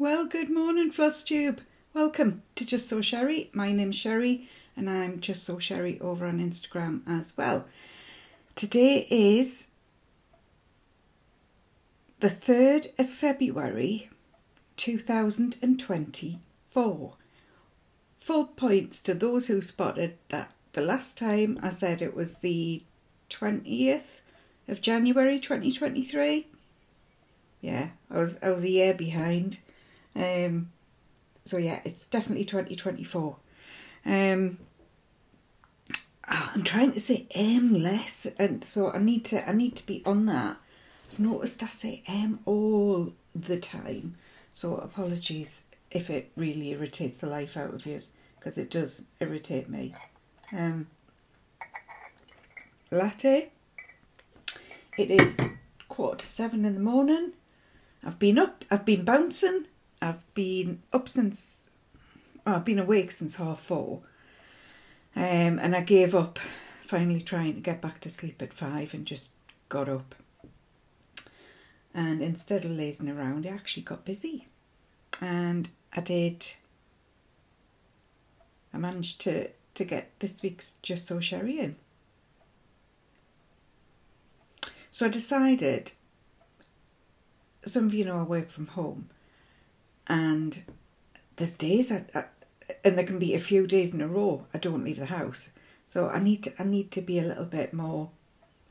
Well, good morning, Flosstube. Welcome to Justsewsherrie. My name's Sherrie and I'm Justsewsherrie over on Instagram as well. Today is the 3rd of February 2024. Full points to those who spotted that the last time I said it was the 20th of January 2023. Yeah, I was a year behind. So yeah, it's definitely 2024. I'm trying to say less, and so I need to be on that. I've noticed I say all the time, so apologies if it really irritates the life out of you, because it does irritate me. Latte. It is 7:15 in the morning. I've been up, I've been bouncing, I've been up since, I've been awake since 4:30, and I gave up finally trying to get back to sleep at 5 and just got up. And instead of lazing around, I actually got busy. And I managed to get this week's Justsewsherrie in. So I decided, some of you know I work from home, and there's days and there can be a few days in a row I don't leave the house. So I need to be a little bit more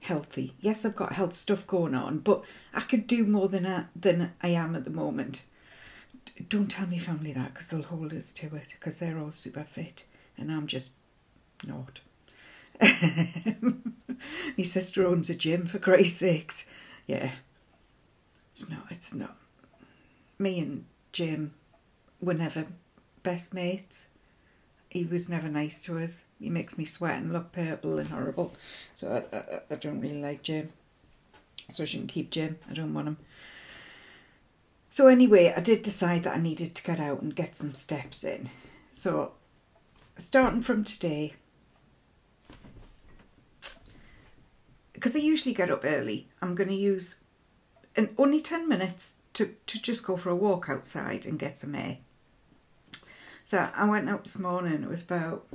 healthy. Yes, I've got health stuff going on, but I could do more than I am at the moment. Don't tell me family that, because they'll hold us to it, because they're all super fit and I'm just not. My sister owns a gym, for Christ's sakes. Yeah, it's not. Me and Jim were never best mates. He was never nice to us. He makes me sweat and look purple and horrible. So I don't really like Jim. So I shouldn't keep Jim. I don't want him. So anyway, I did decide that I needed to get out and get some steps in. So starting from today, because I usually get up early, I'm going to use only 10 minutes to just go for a walk outside and get some air. So I went out this morning. It was about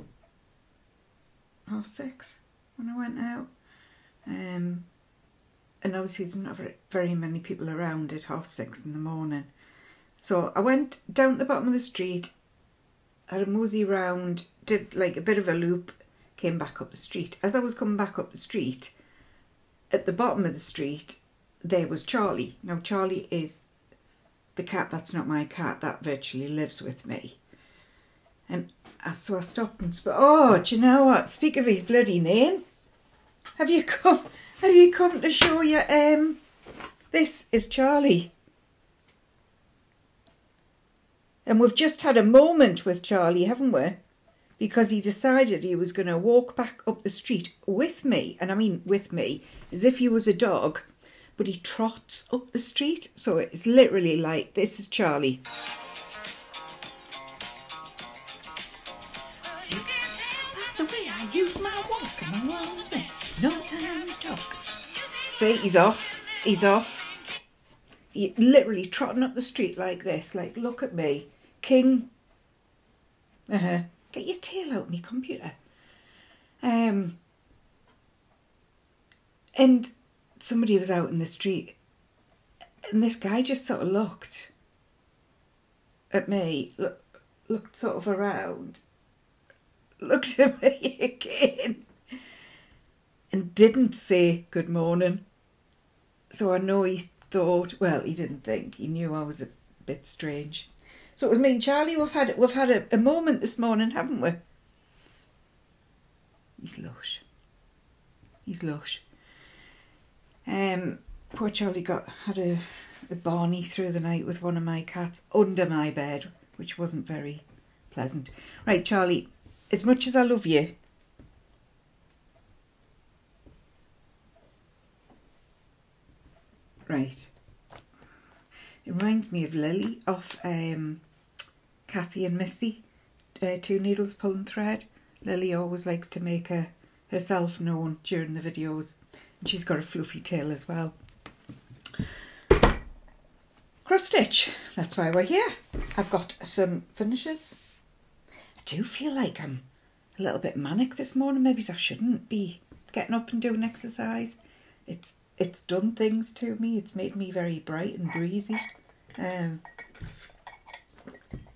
6:30 when I went out. And obviously there's not very many people around at 6:30 in the morning. So I went down the bottom of the street, had a mosey round, did like a bit of a loop, came back up the street. As I was coming back up the street, at the bottom of the street, there was Charlie. Now Charlie is the cat that's not my cat, that virtually lives with me. And so I stopped and spoke. Oh, do you know what? Speak of his bloody name. Have you come to show you? This is Charlie. And we've just had a moment with Charlie, haven't we? Because he decided he was going to walk back up the street with me. And I mean with me, as if he was a dog. But he trots up the street. So it's literally like, this is Charlie. You can tell by the way I use my walk and my words, man. No time to talk. See, he's off. He's off. He literally trotting up the street like this. Like, look at me. King. Get your tail out of me computer. And somebody was out in the street, and this guy just sort of looked at me, looked sort of around, looked at me again, and didn't say good morning. So I know he thought, well, he didn't think, he knew I was a bit strange. So it was me and Charlie. We've had a moment this morning, haven't we? He's lush. He's lush. Poor Charlie had a Barney through the night with one of my cats under my bed, which wasn't very pleasant. Right, Charlie, as much as I love you, right, it reminds me of Lily off Kathy and Missy, Two Needles Pulling Thread. Lily always likes to make herself known during the videos. And she's got a fluffy tail as well. cross stitch. That's why we're here. I've got some finishes. I do feel like I'm a little bit manic this morning. Maybe I shouldn't be getting up and doing exercise. It's done things to me. It's made me very bright and breezy. And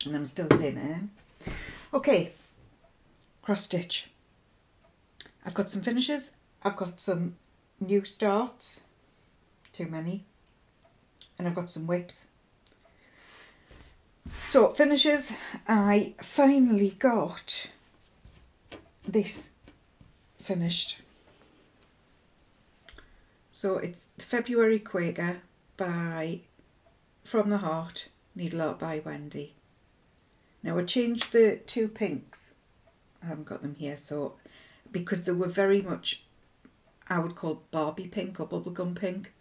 I'm still saying it. Okay, cross stitch. I've got some finishes. I've got some new starts. Too many. And I've got some whips. So finishes, I finally got this finished. So it's February Quaker by From the Heart, Needle Art by Wendy. Now I changed the two pinks. I haven't got them here, so because they were very much, I would call Barbie pink or bubblegum pink,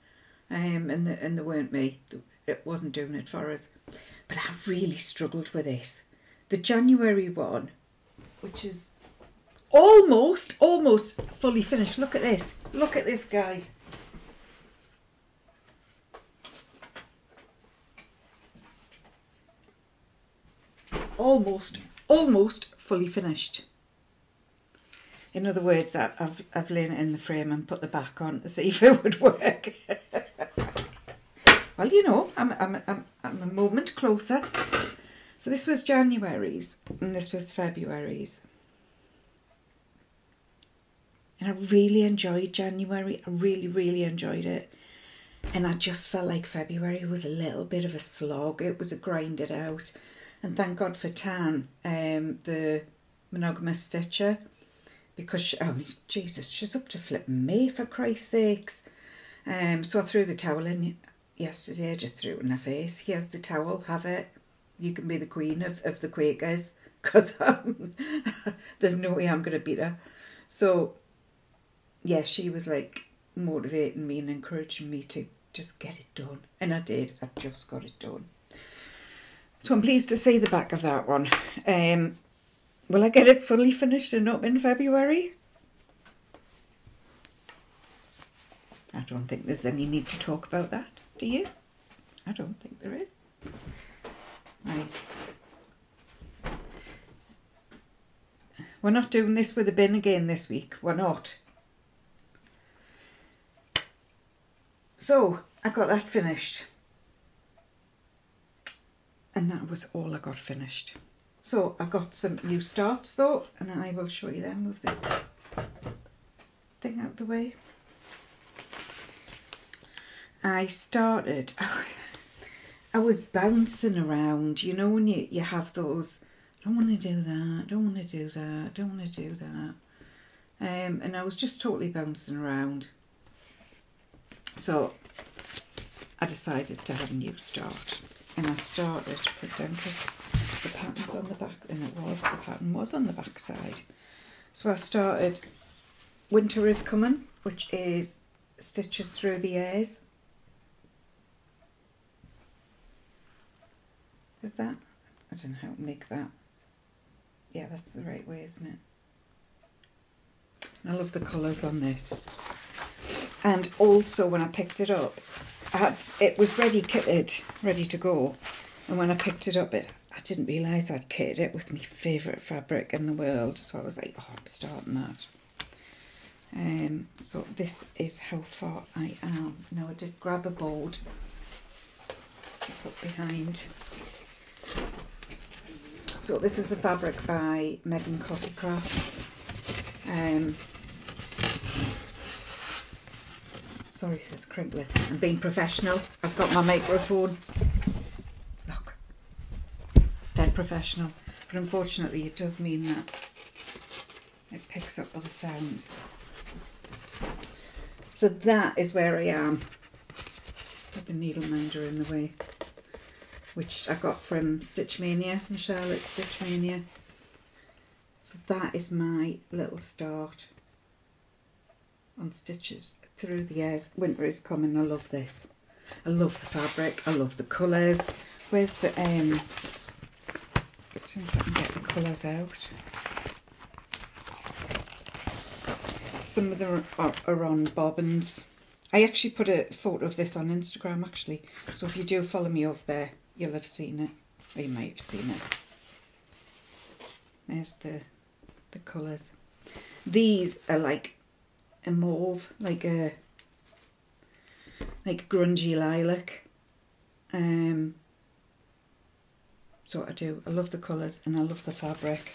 and they weren't me. It wasn't doing it for us. But I really struggled with this. The January one, which is almost fully finished. Look at this. Look at this, guys. Almost fully finished. In other words, I've laid it in the frame and put the back on to see if it would work. Well, you know, I'm a moment closer. So this was January's and this was February's. And I really enjoyed January. I really enjoyed it. And I just felt like February was a little bit of a slog. It was a grind it out. And thank God for Tan, the monogamous stitcher. Because, Jesus, she's up to flipping me, for Christ's sakes. So I threw the towel in yesterday, I just threw it in her face. Here's the towel, have it. You can be the queen of the Quakers, because there's no way I'm going to beat her. So, yeah, she was like motivating me and encouraging me to just get it done. And I did, I just got it done. So I'm pleased to see the back of that one. Will I get it fully finished and up in February? I don't think there's any need to talk about that, do you? I don't think there is. Right. We're not doing this with a bin again this week. We're not. So, I got that finished. And that was all I got finished. So, I've got some new starts though, and I will show you them with this thing out the way. I started, I was bouncing around, you know, when you have those, I don't want to do that, I don't want to do that, I don't want to do that. And I was just totally bouncing around. So I decided to have a new start. And I started, put down because the pattern's on the back, and the pattern was on the back side. So I started Winter is Coming, which is Stitches Through the Airs. Is that? I don't know how to make that. Yeah, that's the right way, isn't it? I love the colours on this. And also when I picked it up, it was ready kitted, ready to go. And when I picked it up, I didn't realise I'd kitted it with my favourite fabric in the world. So I was like, oh, I'm starting that. So this is how far I am. Now I did grab a board to put behind. So this is the fabric by Megan Coffee Crafts. Sorry if it's crinkly. I'm being professional. I've got my microphone. Look. Dead professional. But unfortunately it does mean that it picks up other sounds. So that is where I am. Put the needle minder in the way, which I got from Stitch Mania, Michelle at Stitch Mania. So that is my little start on Stitches Through the Airs. Winter is Coming. I love this. I love the fabric. I love the colours. Where's the let's see if I can get the colours out. Some of them are on bobbins. I actually put a photo of this on Instagram actually, so if you do follow me over there, you'll have seen it, or you might have seen it. There's the colours. These are like a mauve, like a grungy lilac. So I love the colours and I love the fabric.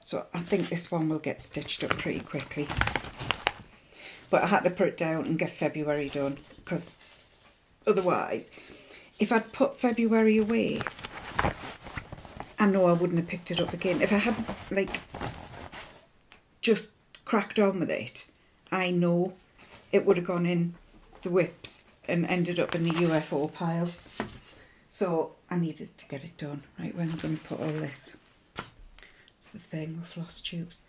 So I think this one will get stitched up pretty quickly. But I had to put it down and get February done, because otherwise, if I'd put February away, I know I wouldn't have picked it up again. If I hadn't like just cracked on with it, I know it would have gone in the whips and ended up in the UFO pile. So I needed to get it done. Right, where I'm going to put all this. That's the thing with floss tubes.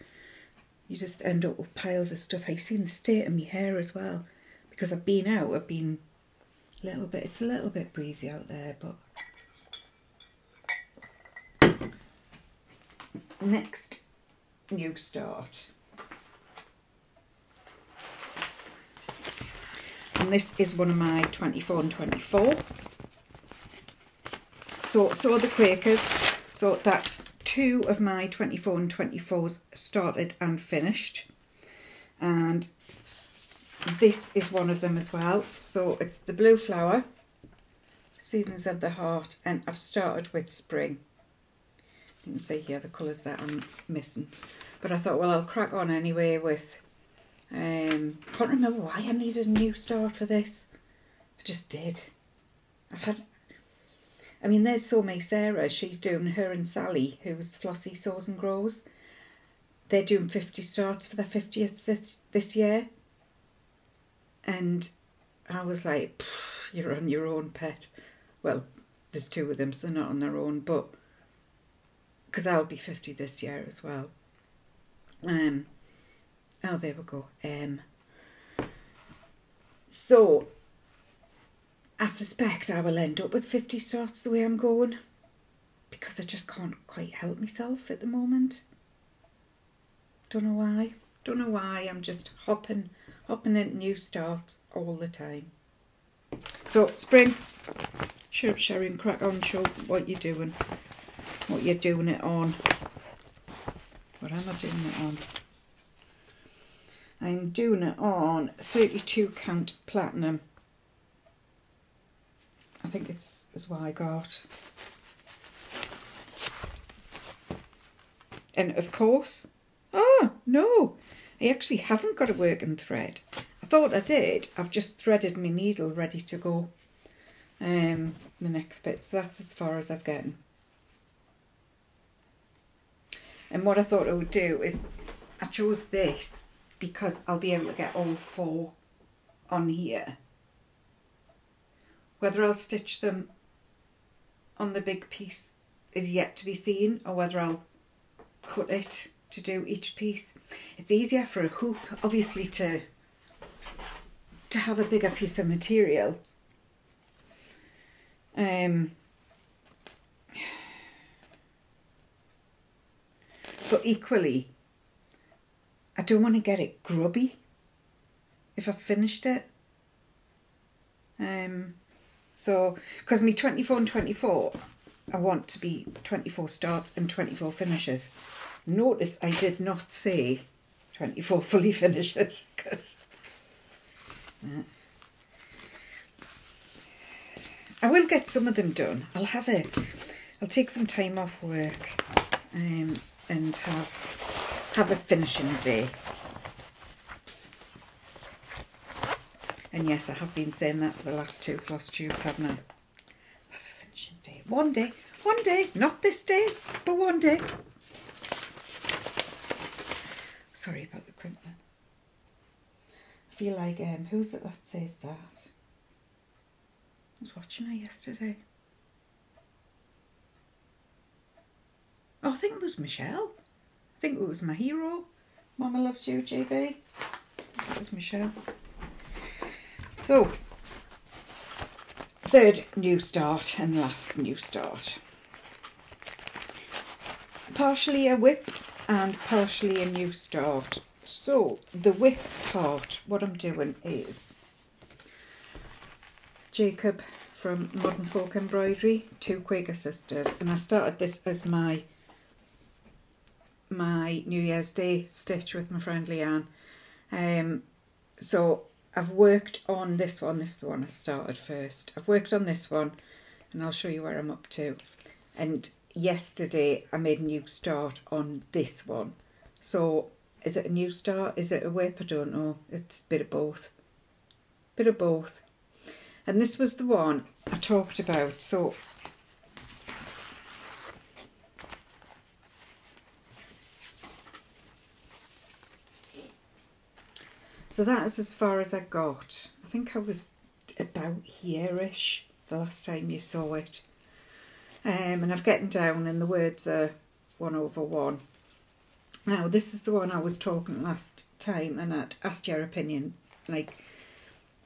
You just end up with piles of stuff. I've seen the state of my hair as well. Because I've been out, it's a little bit breezy out there, but... Next new start. And this is one of my 24 and 24. So the Quakers. So that's 2 of my 24 and 24s started and finished. And this is one of them as well. So it's the Blue Flower, Seasons of the Heart, and I've started with Spring. You can see here the colours that I'm missing. But I thought, well, I'll crack on anyway with... can't remember why I needed a new start for this. I just did. There's So May Sarah. She's doing, her and Sally, who's Flossie Sews and Grows. They're doing 50 starts for their 50th this year. And I was like, you're on your own, pet. Well, there's 2 of them, so they're not on their own, but... Because I'll be 50 this year as well. Oh, there we go. So, I suspect I will end up with 50 starts the way I'm going, because I just can't quite help myself at the moment. Don't know why. Don't know why. I'm just hopping into new starts all the time. So, Spring, chirp, Sherrie, and crack on, show what you're doing. What you're doing it on. What am I doing it on? I'm doing it on 32 count platinum. I think it's what I got. And of course, oh no, I actually haven't got a working thread. I thought I did. I've just threaded my needle ready to go. The next bit, so that's as far as I've gotten. And what I thought I would do is, I chose this because I'll be able to get all 4 on here. Whether I'll stitch them on the big piece is yet to be seen, or whether I'll cut it to do each piece. It's easier for a hoop, obviously, to have a bigger piece of material. But equally, I don't want to get it grubby if I've finished it. So, because me 24 and 24, I want to be 24 starts and 24 finishes. Notice I did not say 24 fully finishes, because I will get some of them done. I'll take some time off work and have a finishing day. And yes, I have been saying that for the last 2 floss tubes, haven't I? Have a finishing day. One day, not this day, but one day. Sorry about the crimping. I feel like, who's it that says that? I was watching her yesterday. Oh, I think it was Michelle. I think it was my hero. Mama loves you, JB. That was Michelle. So, 3rd new start and last new start. Partially a whip and partially a new start. So the whip part, what I'm doing is Jacob from Modern Folk Embroidery, 2 Quaker Sisters, and I started this as my New Year's Day stitch with my friend Leanne. So I've worked on this one. This is the one I started first. I've worked on this one, and I'll show you where I'm up to. And yesterday I made a new start on this one. So is it a new start? Is it a whip? I don't know. It's a bit of both. Bit of both. And this was the one I talked about. So that is as far as I got. I think I was about here-ish the last time you saw it. And I've gotten down and the words are 1/1. Now this is the one I was talking last time and I'd asked your opinion. Like,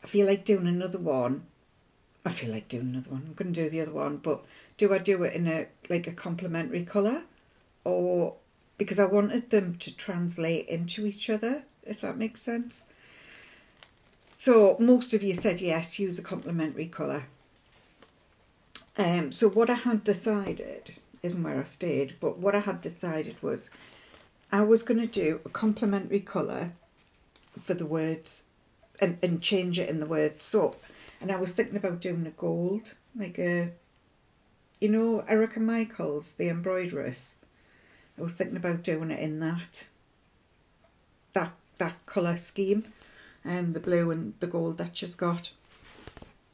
I feel like doing another one. I'm going to do the other one, but do I do it in a complementary colour? Or because I wanted them to translate into each other, if that makes sense. So most of you said yes, use a complementary colour. So what I had decided, isn't where I stayed, but what I had decided was I was going to do a complementary colour for the words and change it in the words. So, and I was thinking about doing a gold, like a, you know, Erica Michaels, the embroideress. I was thinking about doing it in that colour scheme, and the blue and the gold that she's got.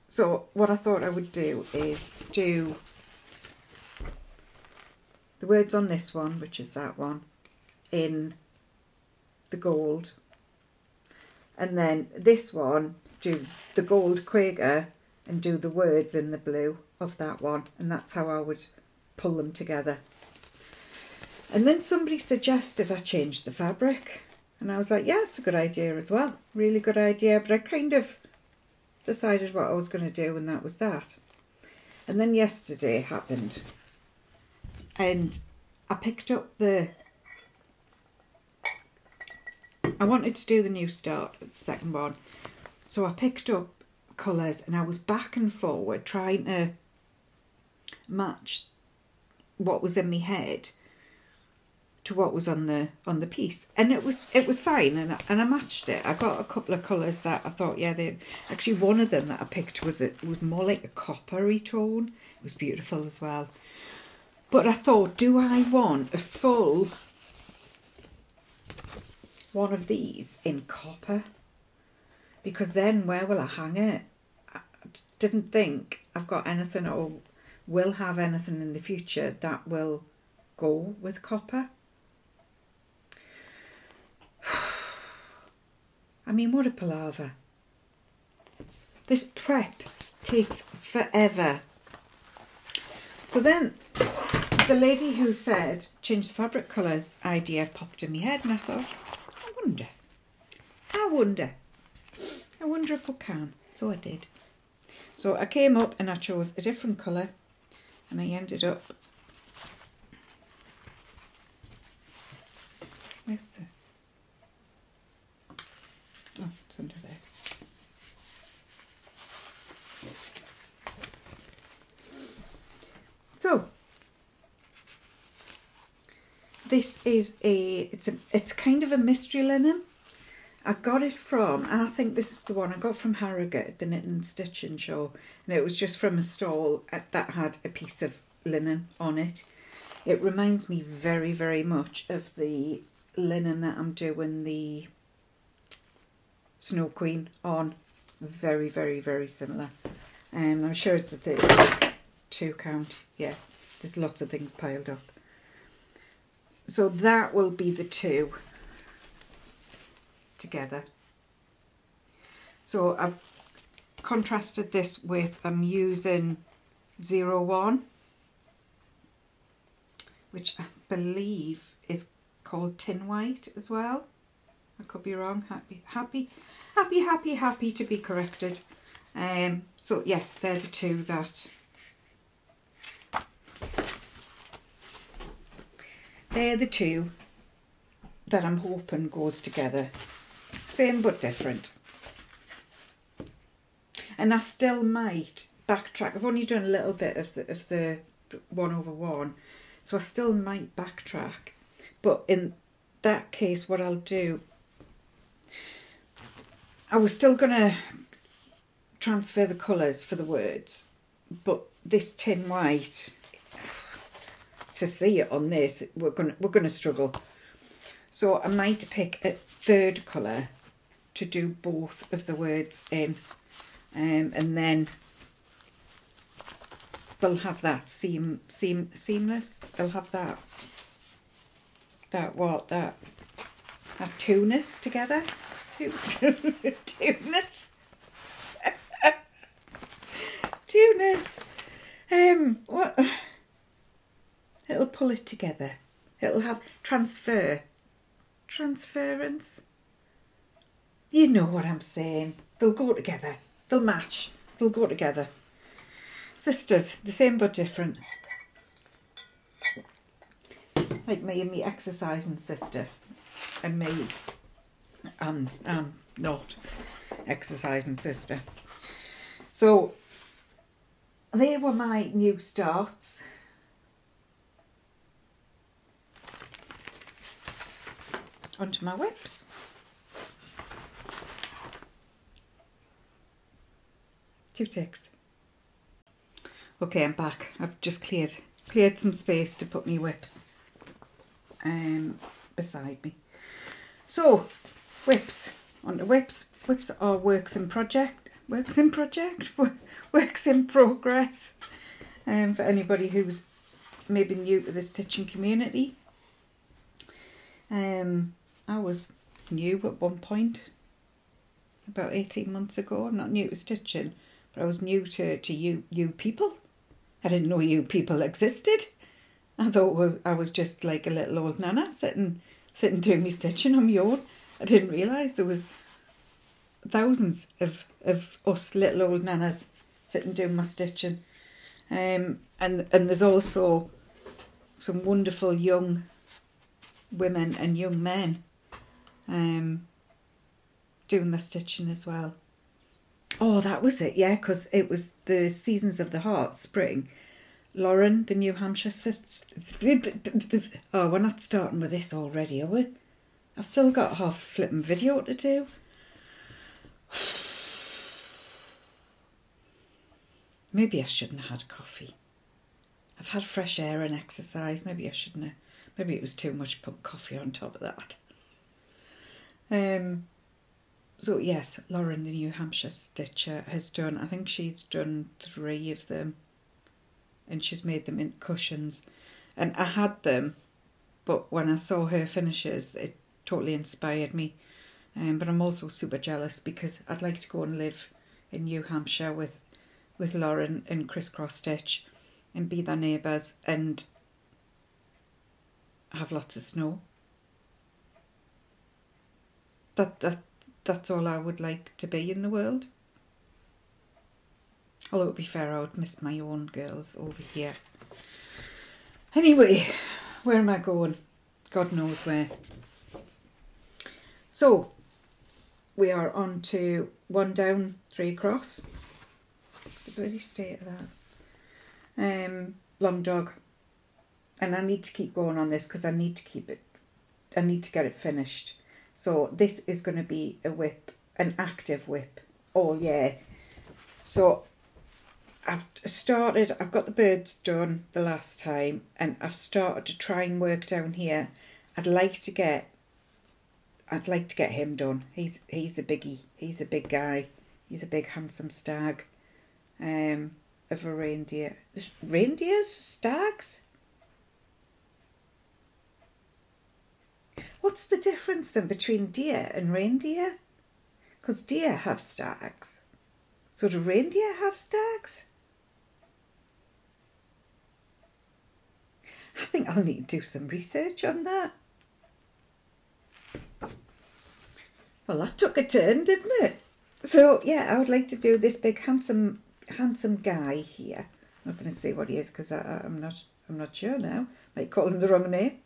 So what I thought I would do is do the words on this one, which is that one, in the gold, and then this one do the gold Quaker and do the words in the blue of that one, and that's how I would pull them together. And then somebody suggested I change the fabric, and I was like, yeah, it's a good idea as well, really good idea, but I kind of decided what I was going to do, and that was that. And then yesterday happened, and I picked up I wanted to do the new start, the second one, so I picked up colours and I was back and forward trying to match what was in my head to what was on the piece, and it was fine, and I matched it. I got a couple of colours that I thought, yeah, they actually, one of them that I picked was more like a coppery tone. It was beautiful as well, but I thought, do I want a full one of these in copper? Because then where will I hang it? I didn't think I've got anything or will have anything in the future that will go with copper. I mean, what a palaver. This prep takes forever. So then the lady who said change the fabric colours idea popped in my head, and I thought, I wonder if I can. So I did. So I came up and I chose a different colour, and I ended up with oh, it's under there. So this is it's kind of a mystery linen. I got it from, I think this is the one I got from Harrogate at the Knitting and Stitching show, and it was just from a stall that had a piece of linen on it. It reminds me very, very much of the linen that I'm doing the Snow Queen on. Very, very, very similar. I'm sure it's a 32 count. Yeah, there's lots of things piled up. So that will be the two together. So I've contrasted this with, I'm using 01, which I believe is called Tin White as well. I could be wrong. Happy to be corrected. So yeah, they're the two that I'm hoping goes together. Same but different. And I still might backtrack. I've only done a little bit of the 1/1, so I still might backtrack. But in that case, what I'll do, I was still going to transfer the colours for the words, but this tin white, to see it on this, we're gonna struggle. So I might pick a third colour to do both of the words in, and then they'll have that seamless. They'll have that two-ness together. Two-ness. Two-ness. What? It'll pull it together. It'll have transference. You know what I'm saying. They'll go together. They'll match. They'll go together. Sisters, the same but different. Like me and me exercising sister, and me, not exercising sister. So they were my new starts. Onto my whips. Two ticks. Okay, I'm back. I've just cleared some space to put my whips beside me. So, whips. Onto whips. Whips are works in progress. For anybody who's maybe new to the stitching community. I was new at one point, about 18 months ago. I'm not new to stitching, but I was new to you people. I didn't know you people existed. I thought I was just like a little old nana sitting doing me stitching on my own. I didn't realise there was thousands of us little old nanas sitting doing my stitching. And there's also some wonderful young women and young men doing the stitching as well. Oh, that was it, yeah, because it was the Seasons of the Heart, spring. Lauren, the New Hampshire sister. Oh, we're not starting with this already, are we? I've still got half a flipping video to do. Maybe I shouldn't have had coffee. I've had fresh air and exercise. Maybe I shouldn't have. Maybe it was too much to put coffee on top of that. So yes, Lauren, the New Hampshire stitcher, has done, I think she's done 3 of them, and she's made them into cushions. And I had them, but when I saw her finishes, it totally inspired me. But I'm also super jealous because I'd like to go and live in New Hampshire with Lauren and Crisscross Stitch and be their neighbours and have lots of snow. That's all I would like to be in the world. Although, to be fair, I would miss my own girls over here. Anyway, where am I going? God knows where. So, we are on to 1 down, 3 across. The bloody state of that. Long dog. And I need to keep going on this because I need to keep it, I need to get it finished. So this is going to be a whip, an active whip. Oh yeah. So I've got the birds done the last time, and I've started to try and work down here. I'd like to get him done. He's a biggie. He's a big guy. He's a big handsome stag. Of a reindeer. Reindeers? Stags? What's the difference then between deer and reindeer? Because deer have stags. So do reindeer have stags? I think I'll need to do some research on that. Well, that took a turn, didn't it? So yeah, I would like to do this big handsome guy here. I'm not going to say what he is because I'm not sure now. Might call him the wrong name.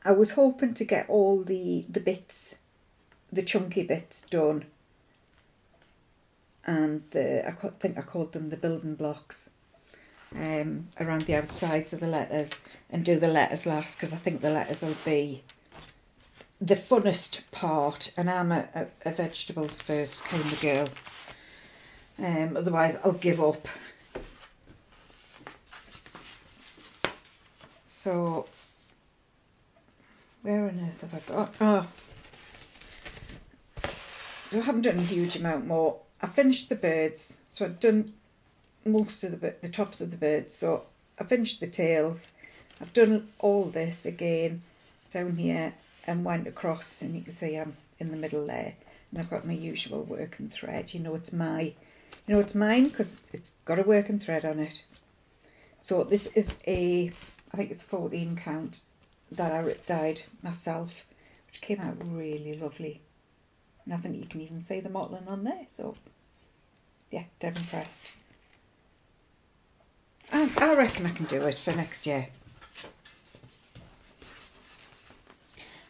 I was hoping to get all the bits, the chunky bits done, and I think I called them the building blocks, around the outsides of the letters, and do the letters last, because I think the letters will be the funnest part, and I'm a vegetables first kind of girl. Otherwise I'll give up. So where on earth have I got? Oh, so I haven't done a huge amount more. I finished the birds, so I've done most of the tops of the birds. So I finished the tails. I've done all this again down here and went across, and you can see I'm in the middle there. And I've got my usual working thread. You know it's mine because it's got a working thread on it. So this is I think it's 14 count that I dyed myself, which came out really lovely. And I think you can even see the mottling on there. So yeah, dead impressed. I reckon I can do it for next year.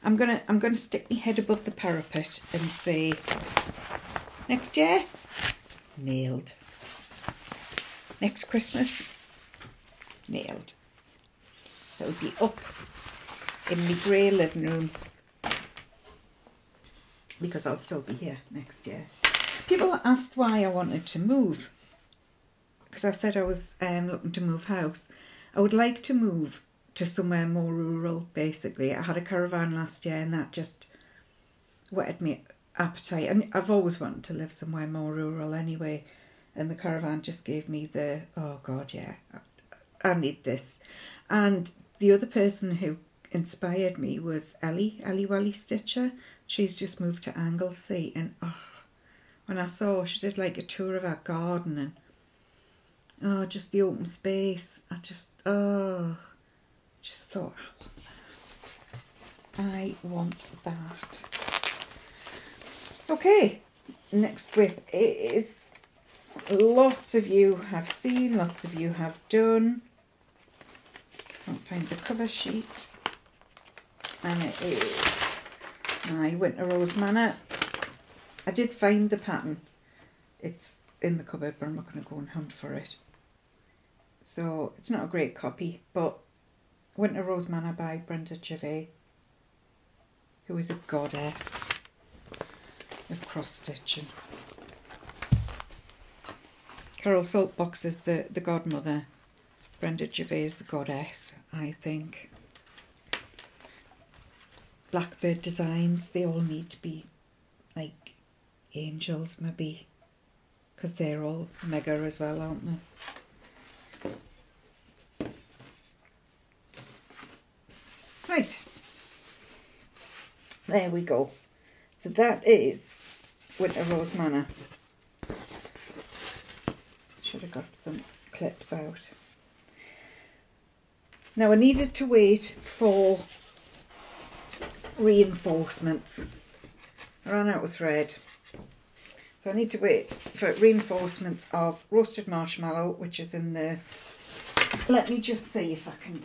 I'm gonna stick my head above the parapet and say, next year, nailed. Next Christmas, nailed. It'll be up in my grey living room, because I'll still be here next year. People asked why I wanted to move, because I said I was looking to move house. I would like to move to somewhere more rural, basically. I had a caravan last year and that just whetted my appetite. And I've always wanted to live somewhere more rural anyway. And the caravan just gave me the, oh God, yeah, I need this. And the other person who inspired me was Ellie Stitcher. She's just moved to Anglesey, and when I saw her, she did like a tour of our garden and just the open space. I just thought, I want that. Okay, next whip is lots of you have seen, lots of you have done. Can't find the cover sheet, and it is my Winter Rose Manor. I did find the pattern. It's in the cupboard, but I'm not going to go and hunt for it. So it's not a great copy, but Winter Rose Manor by Brenda Gervais, who is a goddess of cross stitching. Carol Saltbox is the godmother. Brenda Gervais is the goddess, I think. Blackbird designs, they all need to be like angels, maybe, because they're all mega as well, aren't they? Right, there we go. So that is Winter Rose Manor. Should have got some clips out. Now I needed to wait for reinforcements. I ran out of thread. So I need to wait for reinforcements of roasted marshmallow, which is in the... Let me just see if I can...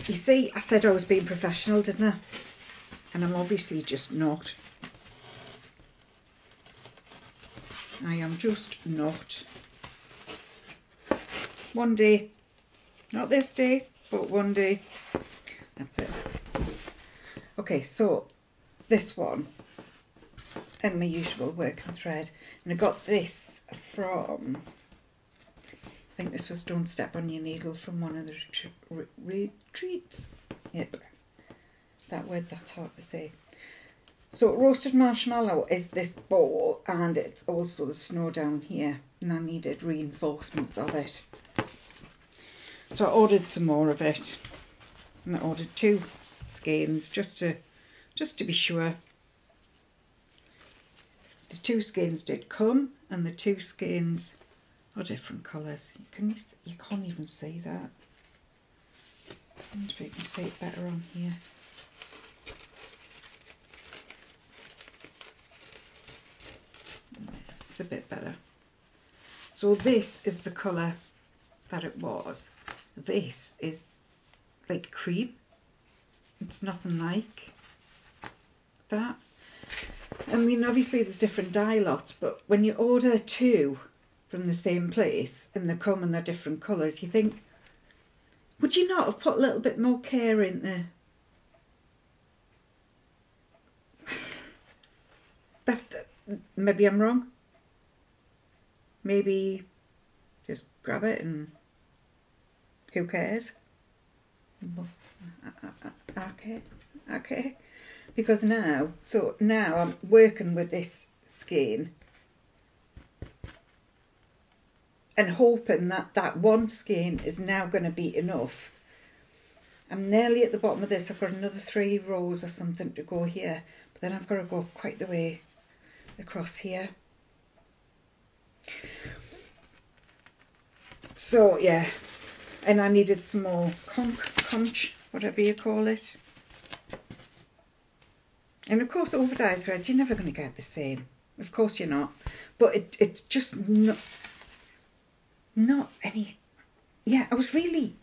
You see, I said I was being professional, didn't I? And I'm obviously just not. I am just not. One day, not this day, but one day, that's it. Okay, so this one, and my usual working thread, and I got this from, I think this was Don't Step on Your Needle from one of the retreats. Yep, that word, that's hard to say. So roasted marshmallow is this ball, and it's also the snow down here, and I needed reinforcements of it. So I ordered some more of it, and I ordered 2 skeins just to be sure. The 2 skeins did come, and the 2 skeins are different colours. You can't even see that. I wonder if you can see it better on here. It's a bit better. So this is the colour that it was. This is like cream. It's nothing like that. I mean, obviously there's different dye lots, but when you order two from the same place and they come in their different colours, you think, would you not have put a little bit more care into that? Maybe I'm wrong. Maybe just grab it and who cares? Okay. Because now I'm working with this skein and hoping that that one skein is now going to be enough. I'm nearly at the bottom of this. I've got another 3 rows or something to go here, but then I've got to go quite the way across here. So yeah, and I needed some more conch, whatever you call it. And of course, over dyed threads, you're never going to get the same. Of course you're not. But it's just not any... Yeah, I was really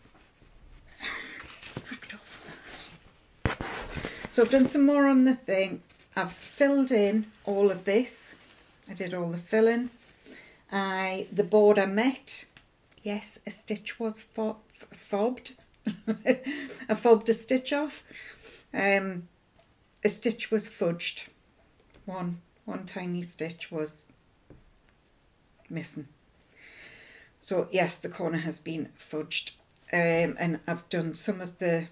hacked off. So I've done some more on the thing. I've filled in all of this. I did all the filling. The border met. Yes, a stitch was fobbed. I fobbed a stitch off. A stitch was fudged. One tiny stitch was missing. So yes, the corner has been fudged. And I've done some of the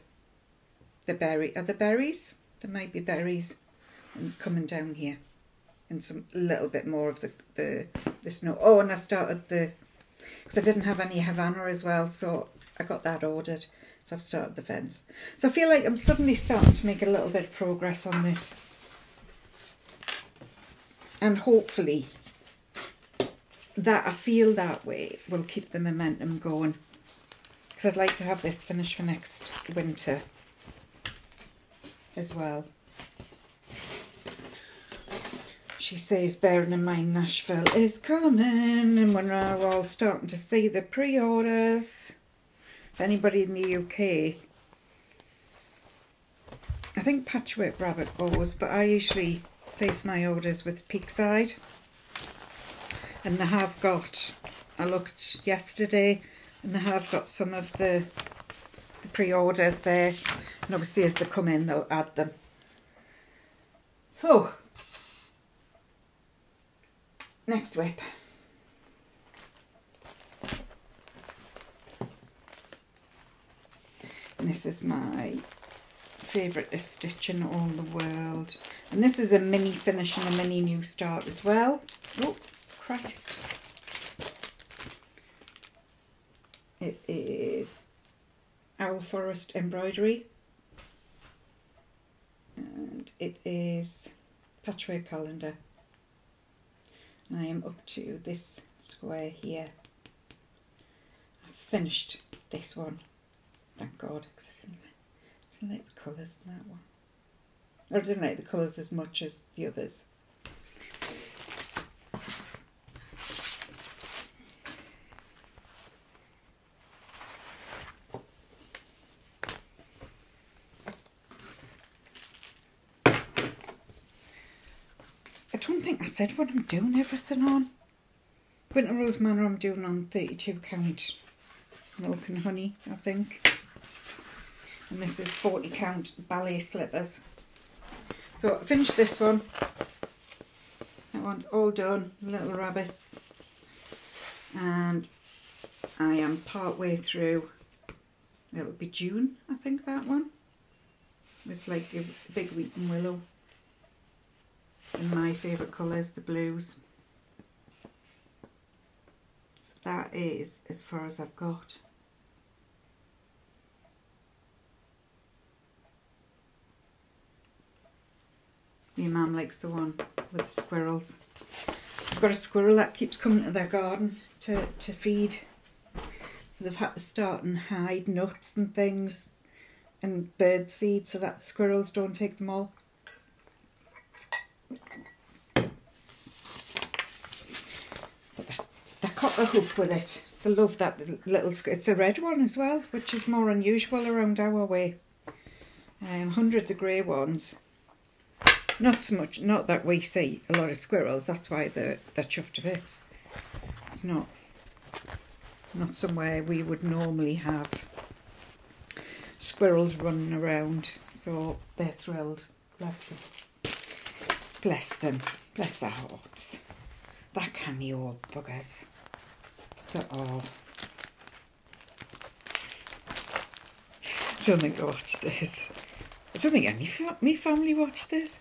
berries. There might be berries coming down here, and some little bit more of the snow. Oh, and I started because I didn't have any Havana as well, so I got that ordered. So I've started the fence. So I feel like I'm suddenly starting to make a little bit of progress on this. And hopefully that I feel that way will keep the momentum going. Because I'd like to have this finished for next winter as well. She says, bearing in mind Nashville is coming and we're now all starting to see the pre-orders. If anybody in the UK, I think Patchwork Rabbit goes, but I usually place my orders with Peakside. And they have got, I looked yesterday, and they have got some of the pre-orders there. And obviously as they come in, they'll add them. So, next whip. And this is my favourite stitch in all the world. And this is a mini finish and a mini new start as well. Oh, Christ. It is Owl Forest embroidery. And it is patchwork calendar. I am up to this square here. I've finished this one. Thank God, because I didn't like the colours in that one. Or I didn't like the colours as much as the others. I don't think I said what I'm doing everything on. Winter Rose Manor I'm doing on 32 count milk and honey, I think. And this is 40 count ballet slippers. So I finished this one. That one's all done, little rabbits. And I am part way through. It'll be June, I think, that one. With like a big weeping willow. And my favourite colours, the blues. So that is as far as I've got. My mum likes the one with the squirrels. I've got a squirrel that keeps coming to their garden to feed. So they've had to start and hide nuts and things and bird seed so that squirrels don't take them all. But they're copper hoop with it. They love that little, it's a red one as well, which is more unusual around our way. Hundreds of grey ones. Not so much, not that we see a lot of squirrels, that's why they're chuffed to bits. It's not somewhere we would normally have squirrels running around, so they're thrilled. Bless them. Bless them. Bless their hearts. That canny old buggers. They're all. I don't think they watch this. I don't think any of my family watched this.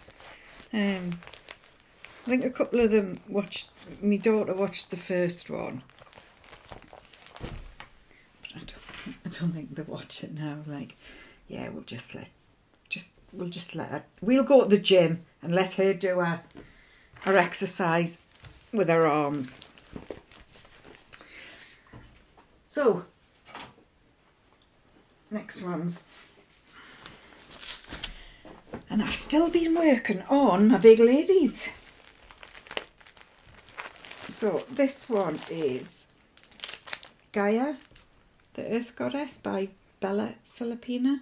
I think a couple of them watched, my daughter watched the first one. But I don't think they watch it now. Like, yeah, we'll just let her, we'll go to the gym and let her do her exercise with her arms. So, next one's, and I've still been working on my big ladies. So this one is Gaia, the Earth Goddess by Bella Filipina.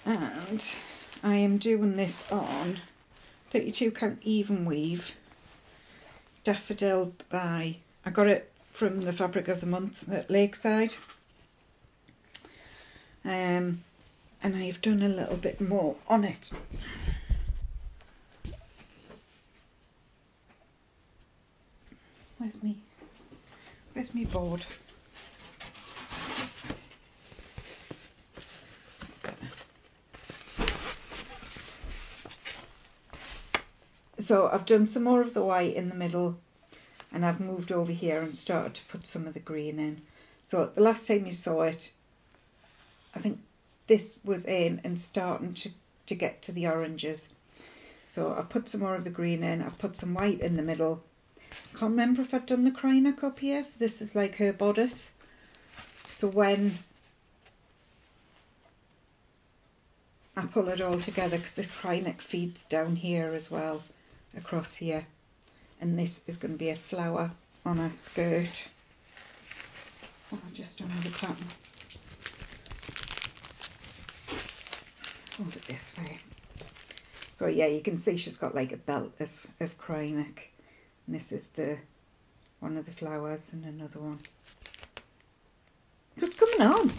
And I am doing this on 32 count even weave daffodil by, I got it from the Fabric of the Month at Lakeside. And I've done a little bit more on it. Where's me board? So I've done some more of the white in the middle, and I've moved over here and started to put some of the green in. So the last time you saw it, I think this was in and starting to get to the oranges. So I've put some more of the green in, I've put some white in the middle. Can't remember if I've done the cry neck up here, so this is like her bodice. So when I pull it all together, because this cry neck feeds down here as well, across here, and this is going to be a flower on her skirt. Oh, I've just done the pattern. Hold it this way. So yeah, you can see she's got like a belt of cry neck, and this is the one of the flowers and another one. So it's coming on.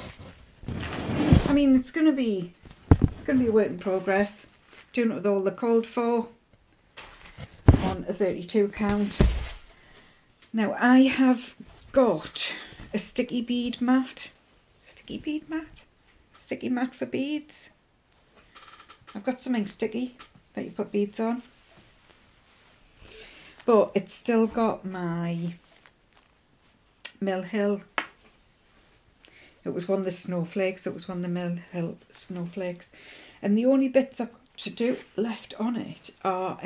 I mean, it's going to be a work in progress. Doing it with all the called for on a 32 count. Now I have got a sticky mat for beads. I've got something sticky that you put beads on, but it's still got my Mill Hill. It was one of the snowflakes, it was one of the Mill Hill snowflakes, and the only bits I've got to do left on it are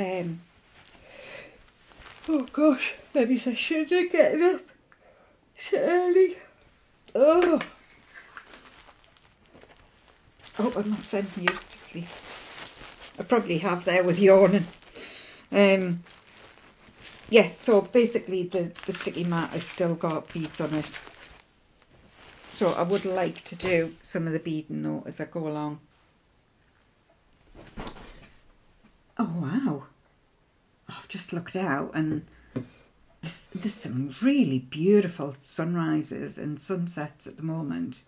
oh gosh, let me say, should I get it up so early? Oh, I hope I'm not sending you to sleep. I probably have there with yawning. Yeah, so basically the sticky mat has still got beads on it. So I would like to do some of the beading though as I go along. Oh wow, I've just looked out and there's some really beautiful sunrises and sunsets at the moment.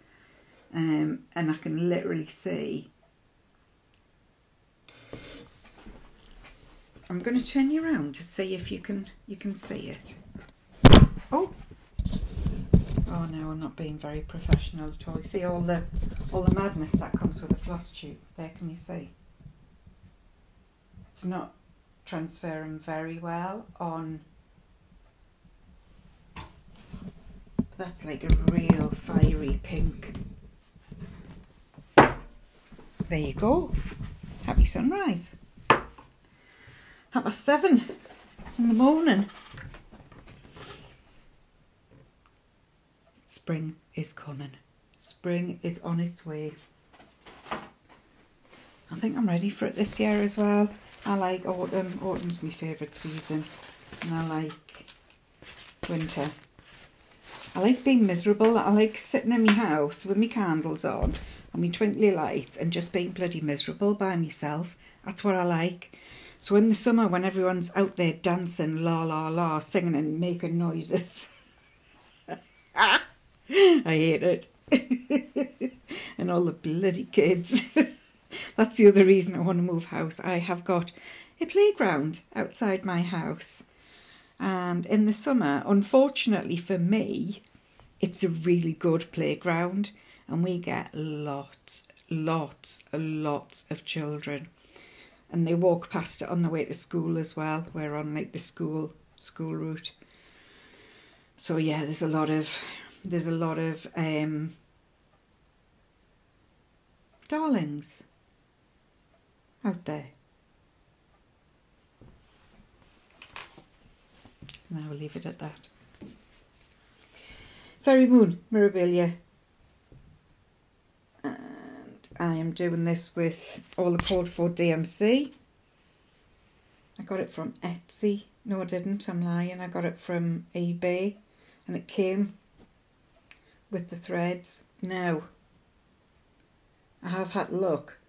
And I can literally see. I'm going to turn you around to see if you can see it. Oh no, I'm not being very professional at all. You see all the madness that comes with a floss tube. There, can you see? It's not transferring very well on. That's like a real fiery pink. There you go. Happy sunrise. 7:30 in the morning. Spring is coming. Spring is on its way. I think I'm ready for it this year as well. I like autumn. Autumn's my favourite season. And I like winter. I like being miserable. I like sitting in my house with my candles on and my twinkly lights and just being bloody miserable by myself. That's what I like. So in the summer when everyone's out there dancing, la la la, singing and making noises, I hate it. And all the bloody kids. That's the other reason I want to move house. I have got a playground outside my house. And in the summer, unfortunately for me, it's a really good playground. And we get lots of children. And they walk past it on the way to school as well. We're on like the school route. So yeah, there's a lot of darlings out there. And I will leave it at that. Fairy Moon, Mirabilia. And I am doing this with all the called for DMC. I got it from Etsy. No, I didn't. I'm lying. I got it from eBay. And it came with the threads. Now, I have had a look.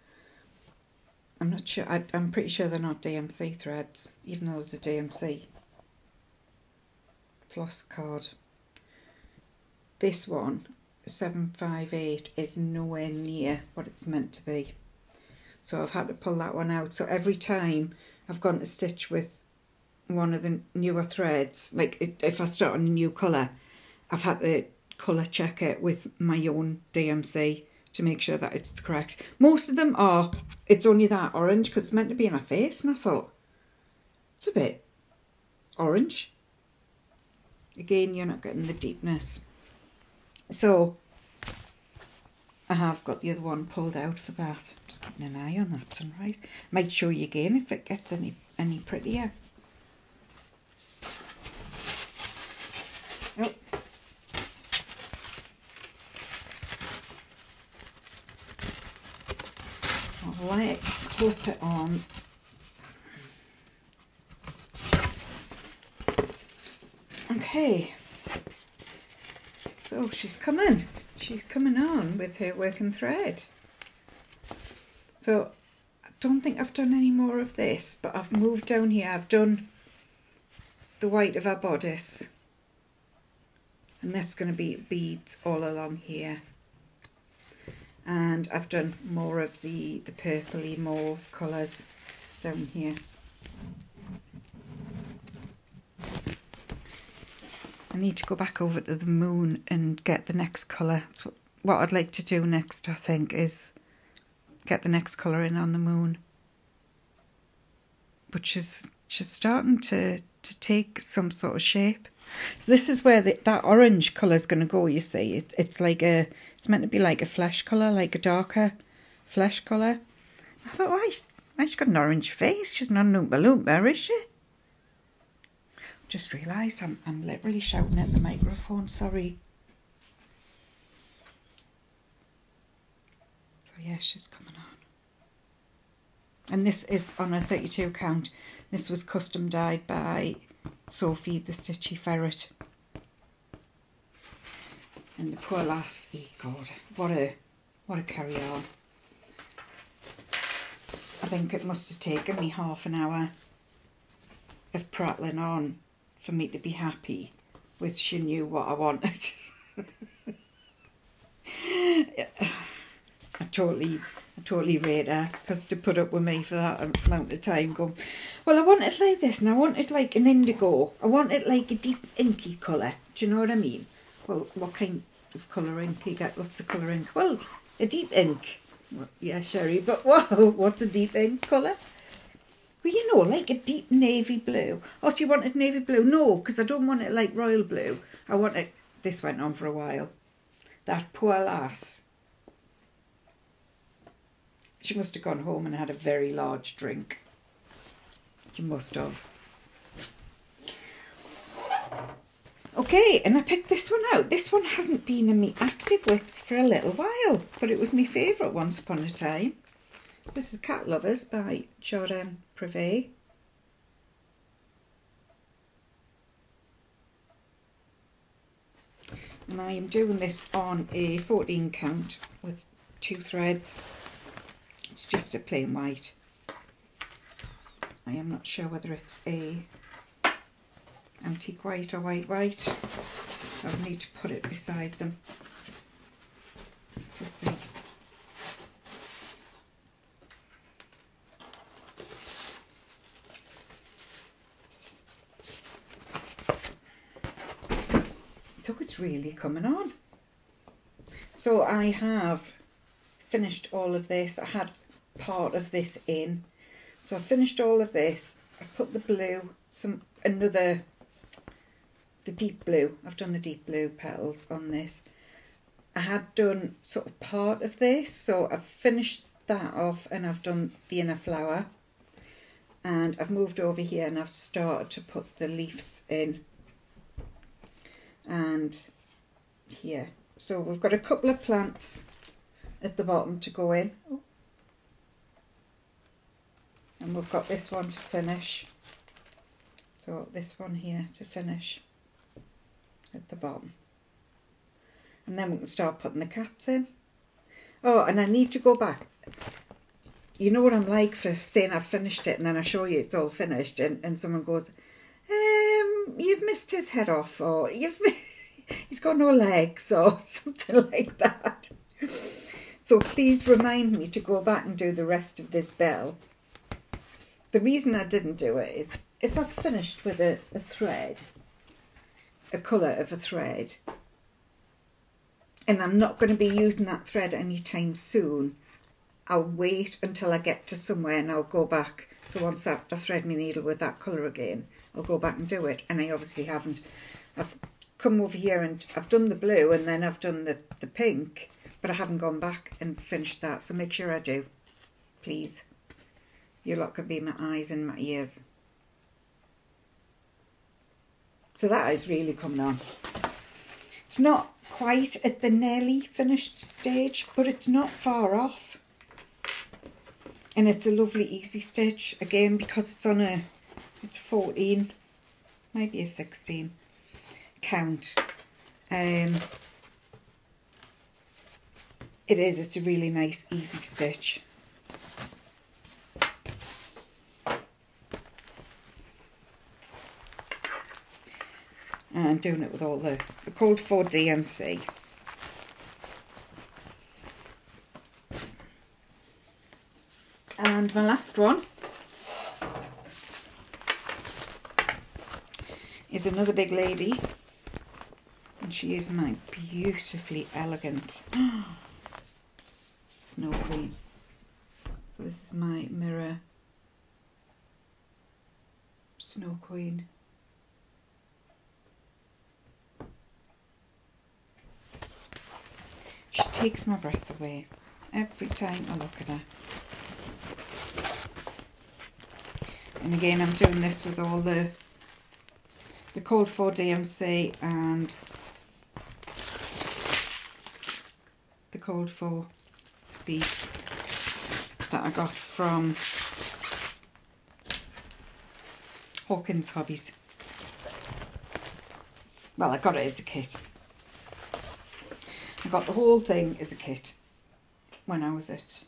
I'm not sure. I'm pretty sure they're not DMC threads, even though there's a DMC floss card. This one, 758, is nowhere near what it's meant to be. So I've had to pull that one out. So every time I've gone to stitch with one of the newer threads, like if I start on a new colour, I've had to colour check it with my own DMC to make sure that it's correct. Most of them are, it's only that orange because it's meant to be in her face, and I thought, it's a bit orange. Again, you're not getting the deepness. So I have got the other one pulled out for that. Just keeping an eye on that sunrise. Might show you again if it gets any prettier. Oh. Let's clip it on. Okay. So she's coming. She's coming on with her working thread. So I don't think I've done any more of this, but I've moved down here. I've done the white of her bodice. And that's going to be beads all along here. And I've done more of the purpley mauve colours down here. I need to go back over to the moon and get the next colour. That's what I'd like to do next, I think, is get the next colour in on the moon. But she's starting to take some sort of shape. So this is where that orange colour is going to go, you see. It's meant to be like a flesh colour, like a darker flesh colour. I thought, why she's got an orange face? She's not an Oompa Loompa, is she? Just realised I'm literally shouting at the microphone, sorry. So yeah, she's coming on. And this is on a 32 count. This was custom dyed by Sophie the Stitchy Ferret. And the poor lass, oh God, what a carry-on. I think it must have taken me half an hour of prattling on for me to be happy with she knew what I wanted. I totally rate her, because to put up with me for that amount of time going, well, I want it like this, and I want it like an indigo. I want it like a deep inky colour. Do you know what I mean? Well, what kind of colour ink? You get lots of colour ink. Well, a deep ink. Well, yeah, Sherrie, but whoa, what's a deep ink colour? Well, you know, like a deep navy blue. Oh, so you wanted navy blue? No, because I don't want it like royal blue. I want it... This went on for a while. That poor lass. She must have gone home and had a very large drink. She must have. Okay, and I picked this one out. This one hasn't been in me active whips for a little while, but it was my favourite once upon a time. This is Cat Lovers by Sherrie. And I am doing this on a 14 count with 2 threads. It's just a plain white. I am not sure whether it's a antique white or white. I'll need to put it beside them to see. So it's really coming on. So I have finished all of this. I had part of this in. So I finished all of this. I've put the blue, the deep blue. I've done the deep blue petals on this. I had done sort of part of this, so I've finished that off and I've done the inner flower. And I've moved over here and I've started to put the leaves in. And here. So we've got a couple of plants at the bottom to go in. And we've got this one to finish. So this one here to finish at the bottom. And then we can start putting the cats in. Oh, and I need to go back. You know what I'm like for saying I've finished it and then I show you it's all finished and someone goes, you've missed his head off, or he's got no legs, or something like that. So please remind me to go back and do the rest of this bell. The reason I didn't do it is if I've finished with a thread, a colour of a thread, and I'm not going to be using that thread anytime soon, I'll wait until I get to somewhere and I'll go back. So once I thread my needle with that colour again, I'll go back and do it. And I obviously haven't. I've come over here and I've done the blue and then I've done the pink, but I haven't gone back and finished that. So make sure I do, please. You lot can be my eyes and my ears. So that is really coming on. It's not quite at the nearly finished stage, but it's not far off. And it's a lovely easy stitch, again, because it's on it's 14, maybe a 16 count. It's a really nice easy stitch. And doing it with all the code for DMC. And my last one is another big lady, and she is my beautifully elegant Snow Queen. So this is my mirror Snow Queen. She takes my breath away every time I look at her. And again, I'm doing this with all the code for DMC and the code for beads that I got from Hawkins Hobbies. Well, I got it as a kit. I got the whole thing as a kit when I was at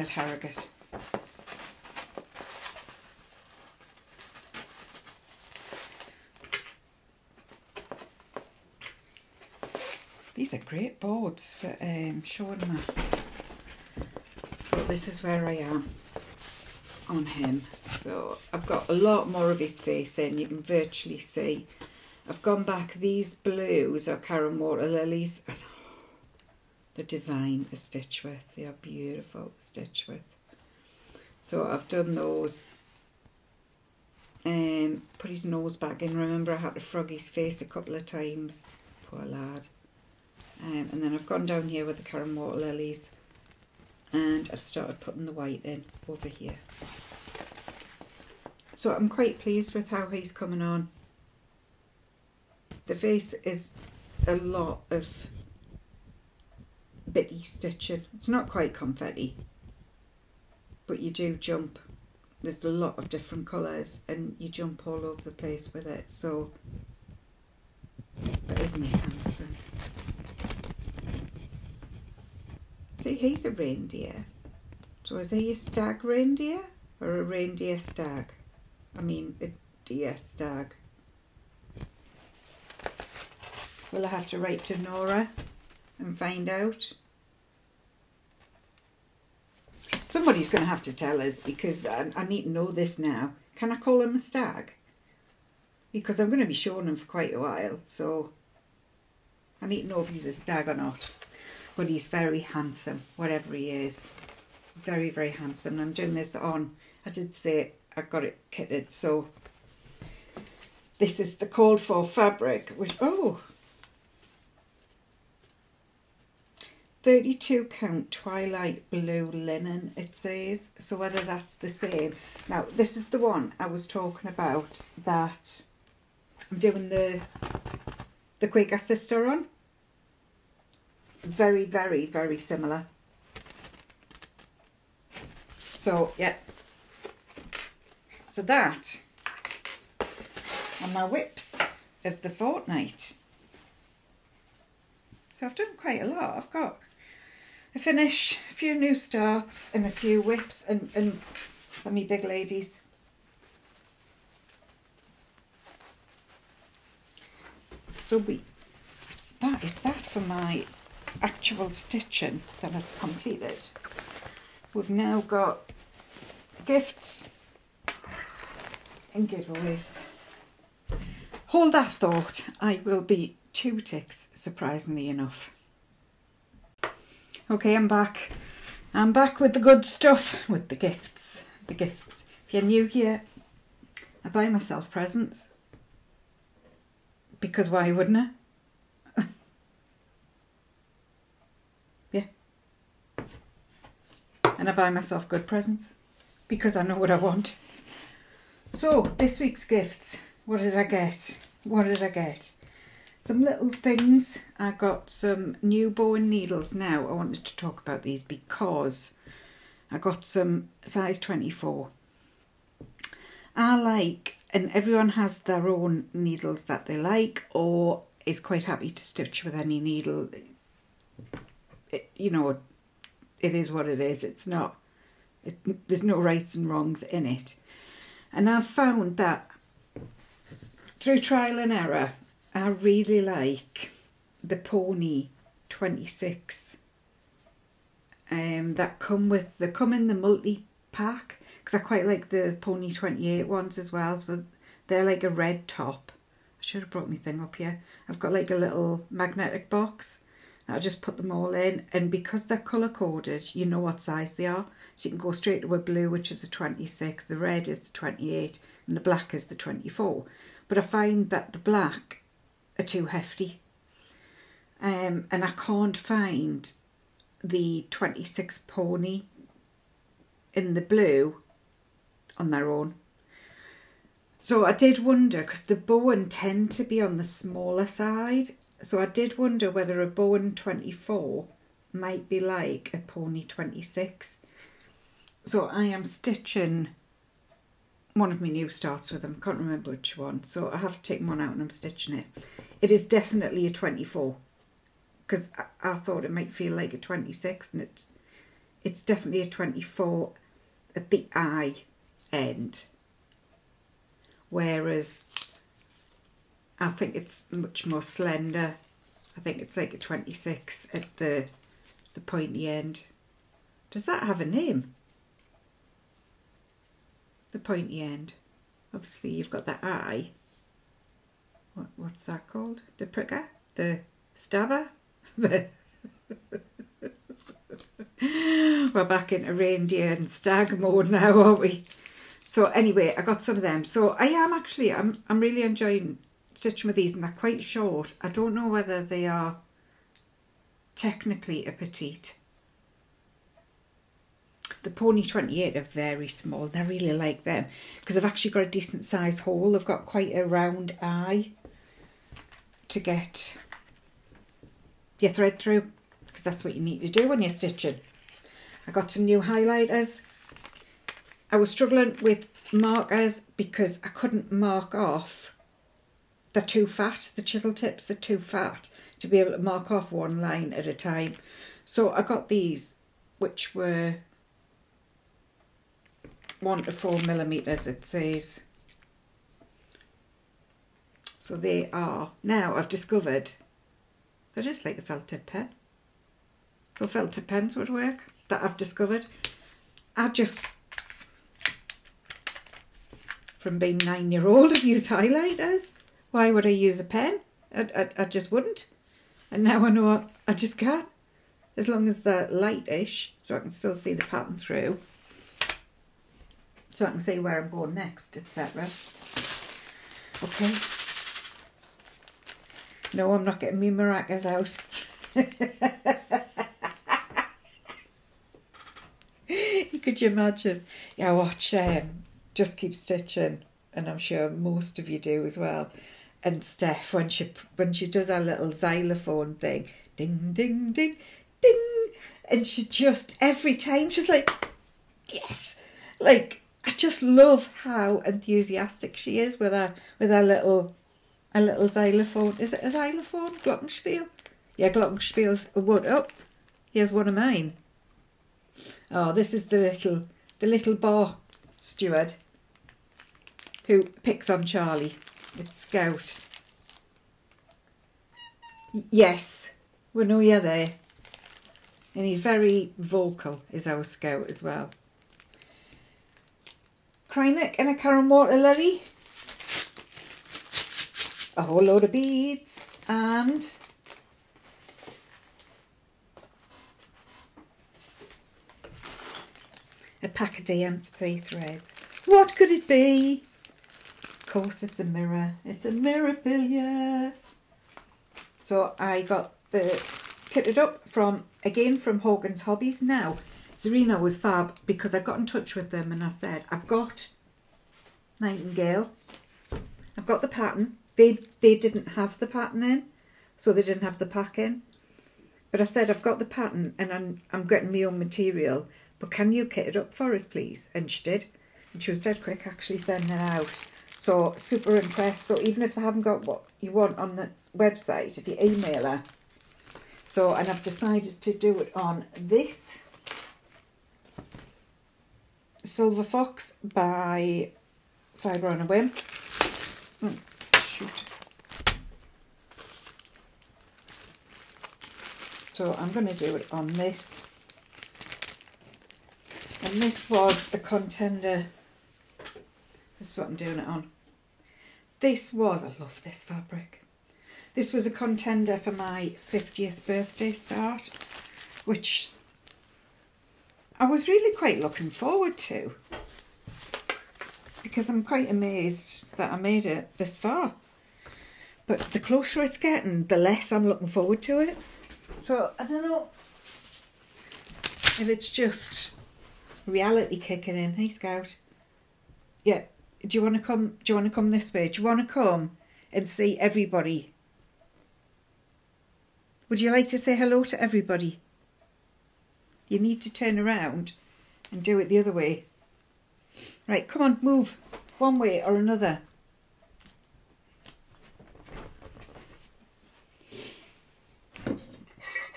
Harrogate. These are great boards for showing them. But this is where I am on him. So I've got a lot more of his face in. You can virtually see. I've gone back. These blues are Karen Water Lilies. And they're divine to stitch with. They are beautiful to stitch with. So I've done those. Put his nose back in. Remember, I had to frog his face a couple of times. Poor lad. And then I've gone down here with the Karen Water Lilies. And I've started putting the white in over here. So I'm quite pleased with how he's coming on. The face is a lot of bitty stitching. It's not quite confetti, but you do jump. There's a lot of different colours and you jump all over the place with it. So, but isn't he handsome? See, he's a reindeer. So is he a stag reindeer or a reindeer stag? I mean a deer stag. Will I have to write to Nora and find out? Somebody's going to have to tell us, because I need to know this now. Can I call him a stag? Because I'm going to be showing him for quite a while, so I need to know if he's a stag or not. But he's very handsome, whatever he is. Very, very handsome. And I'm doing this on, I did say I got it kitted, so this is the called for fabric, which, oh, 32 count twilight blue linen, it says. So whether that's the same. Now, this is the one I was talking about that I'm doing the Quaker Sister on. Very, very, very similar. So, yeah. So that are my whips of the fortnight. So I've done quite a lot. I've got a finish, a few new starts and a few whips and for me big ladies. So that is that for my actual stitching that I've completed. We've now got gifts and giveaway. Hold that thought. I will be 2 ticks, surprisingly enough. Okay, I'm back. I'm back with the good stuff, with the gifts. The gifts. If you're new here, I buy myself presents. Because why wouldn't I? Yeah. And I buy myself good presents. Because I know what I want. So, this week's gifts. What did I get? What did I get? Some little things. I got some new bowen needles. Now, I wanted to talk about these because I got some size 24. I like, and everyone has their own needles that they like or is quite happy to stitch with any needle. You know, it is what it is. It's not, there's no rights and wrongs in it. And I've found that through trial and error, I really like the Pony 26 that come in the multi-pack, because I quite like the Pony 28 ones as well. So they're like a red top. I should have brought my thing up here. I've got like a little magnetic box. I just put them all in, and because they're colour coded, you know what size they are. So you can go straight to a blue, which is the 26, the red is the 28, and the black is the 24. But I find that the black are too hefty, and I can't find the 26 Pony in the blue on their own. So I did wonder, because the bowen tend to be on the smaller side, so I did wonder whether a bowen 24 might be like a Pony 26. So I am stitching one of my new starts with them. Can't remember which one, so I have taken one out and I'm stitching it. It is definitely a 24, because I thought it might feel like a 26, and it's definitely a 24 at the eye end, whereas I think it's much more slender. I think it's like a 26 at the pointy end. Does that have a name? The pointy end. Obviously you've got the eye. What's that called? The pricker? The stabber? We're back into reindeer and stag mode now, aren't we? So anyway, I got some of them. So I am actually, I'm really enjoying stitching with these, and they're quite short. I don't know whether they are technically a petite. The Pony 28 are very small, and I really like them because they've actually got a decent size hole. They've got quite a round eye to get your thread through. because that's what you need to do when you're stitching. I got some new highlighters. I was struggling with markers because I couldn't mark off. They're too fat, the chisel tips, they're too fat to be able to mark off one line at a time. So I got these, which were 1 to 4 millimeters, it says. So they are, now I've discovered, they're just like a felt tip pen. So felt tip pens would work, that I've discovered. I just, from being 9-year-old, I've used highlighters. Why would I use a pen? I just wouldn't. And now I know I just can't. As long as they're lightish, so I can still see the pattern through. So I can see where I'm going next, etc. Okay. No, I'm not getting me maracas out. Could you imagine? Yeah, watch Just Keep Stitching, and I'm sure most of you do as well. And Steph, when she does her little xylophone thing, ding, ding, ding, ding, and she just, every time she's like, yes, like, I just love how enthusiastic she is with her little xylophone. Is it a xylophone? Glockenspiel? Yeah, Glockenspiel's a wood. Oh, here's one of mine. Oh, this is the little bar steward who picks on Charlie. It's Scout. Yes, we know you're there. And he's very vocal, is our Scout as well. Krynic and a Karen Water Lily. A whole load of beads and a pack of DMC threads. What could it be? Of course it's a mirror. It's a mirabilia. So I got the kitted up from Hogan's Hobbies. Now, Zarina was fab because I got in touch with them and I said, I've got Nightingale. I've got the pattern. They didn't have the pattern in, so they didn't have the pack in. But I said, I've got the pattern and I'm getting my own material, but can you kit it up for us, please? And she did. And she was dead quick actually sending it out. So super impressed. So even if they haven't got what you want on the website, if you email her. So, and I've decided to do it on this Silver Fox by Fibre on a Whim. Shoot. So I'm going to do it on this. And this was a contender. This is what I'm doing it on. This was, I love this fabric. This was a contender for my 50th birthday start, which I was really quite looking forward to, because I'm quite amazed that I made it this far. But the closer it's getting, the less I'm looking forward to it. So I don't know if it's just reality kicking in. Hey Scout. Yeah. Do you want to come? Do you want to come this way? Do you want to come and see everybody? Would you like to say hello to everybody? You need to turn around and do it the other way. Right, come on, move one way or another.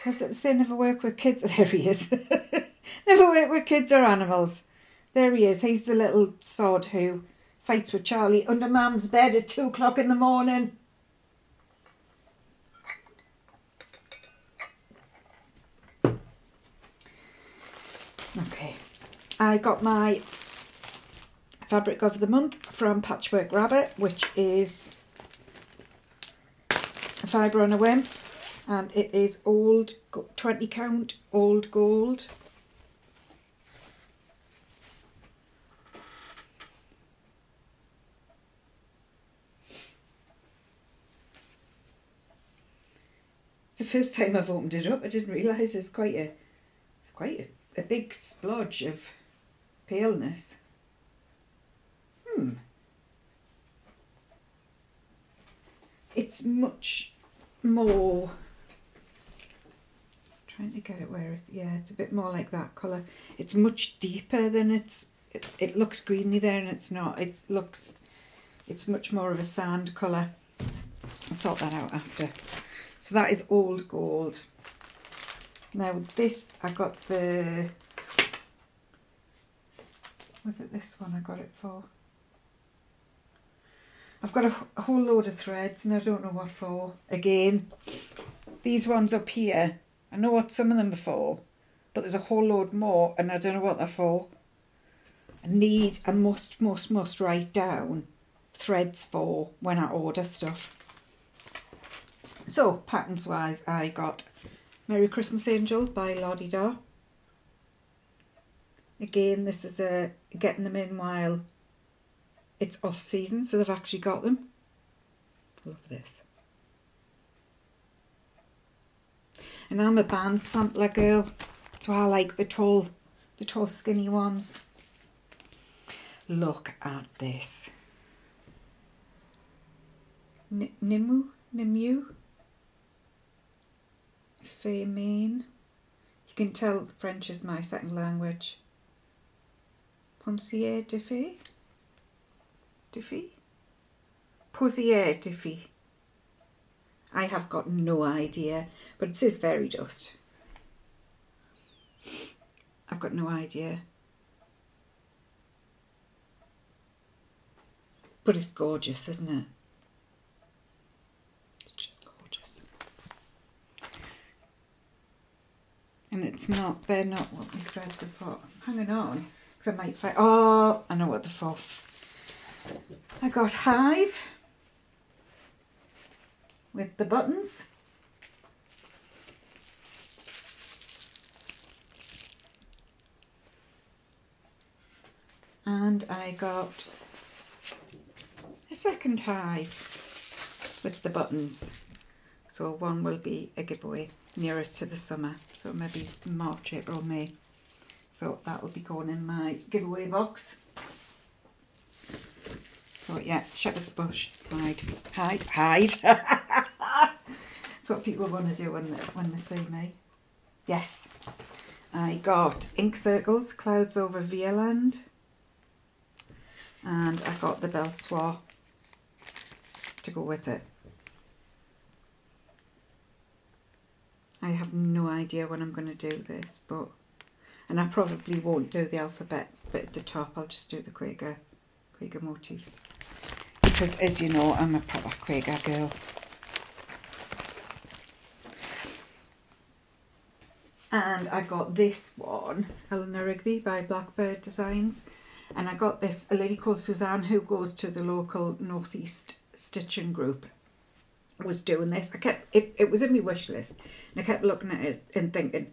What's it say? Never work with kids. There he is. Never work with kids or animals. There he is. He's the little sod who fights with Charlie under Mum's bed at 2 o'clock in the morning. Okay, I got my fabric of the month from Patchwork Rabbit, which is a Fibre on a Whim, and it is old 20 count old gold. It's the first time I've opened it up. I didn't realise it's quite a big splodge of paleness. It's much more, trying to get it where it's, yeah, it's a bit more like that colour. It's much deeper than it looks greeny there, and it's not. It's much more of a sand colour. I'll sort that out after. So that is old gold. Now this, I got the, was it this one I got it for? I've got a whole load of threads and I don't know what for. Again, these ones up here, I know what some of them are for, but there's a whole load more and I don't know what they're for. I must write down threads for when I order stuff. So, patterns wise, I got Merry Christmas Angel by La-Di-Da. Again, this is getting them in while it's off season, so they've actually got them. Love this. And I'm a band sampler girl, so I like the tall skinny ones. Look at this. Nimu? Femine. You can tell French is my second language. Ponsier Diffie? Posier Diffie. I have got no idea, but it says fairy dust. I've got no idea. But it's gorgeous, isn't it? It's just gorgeous. And it's not, they're not what my threads are for. I'm hanging on, because I might find, oh, I know what they're for. I got Hive with the buttons. And I got a second Hive with the buttons. So one will be a giveaway nearer to the summer. So maybe March, April, May. So that will be going in my giveaway box. So yeah, shepherd's bush, hide. That's what people want to do when they see me. Yes, I got ink circles, clouds over Vierland, and I got the Belsoir to go with it. I have no idea when I'm going to do this, and I probably won't do the alphabet bit at the top. I'll just do the Quaker motifs, because as you know, I'm a proper Quaker girl. And I got this one, Eleanor Rigby by Blackbird Designs, and I got this, a lady called Suzanne who goes to the local Northeast Stitching group was doing this. It was in my wish list, and I kept looking at it and thinking,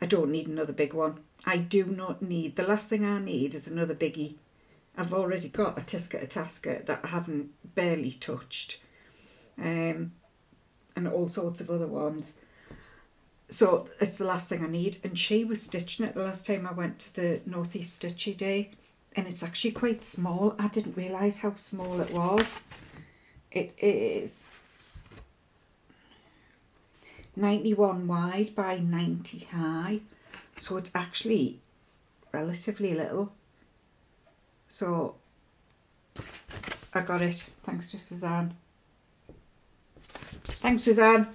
I don't need another big one. I do not need, the last thing I need is another biggie. I've already got a Tasker that I haven't barely touched, and all sorts of other ones. So it's the last thing I need. And she was stitching it the last time I went to the Northeast Stitchy Day, and it's actually quite small. I didn't realise how small it was. It is 91 wide by 90 high, so it's actually relatively little. So I got it thanks to Suzanne. Thanks, Suzanne.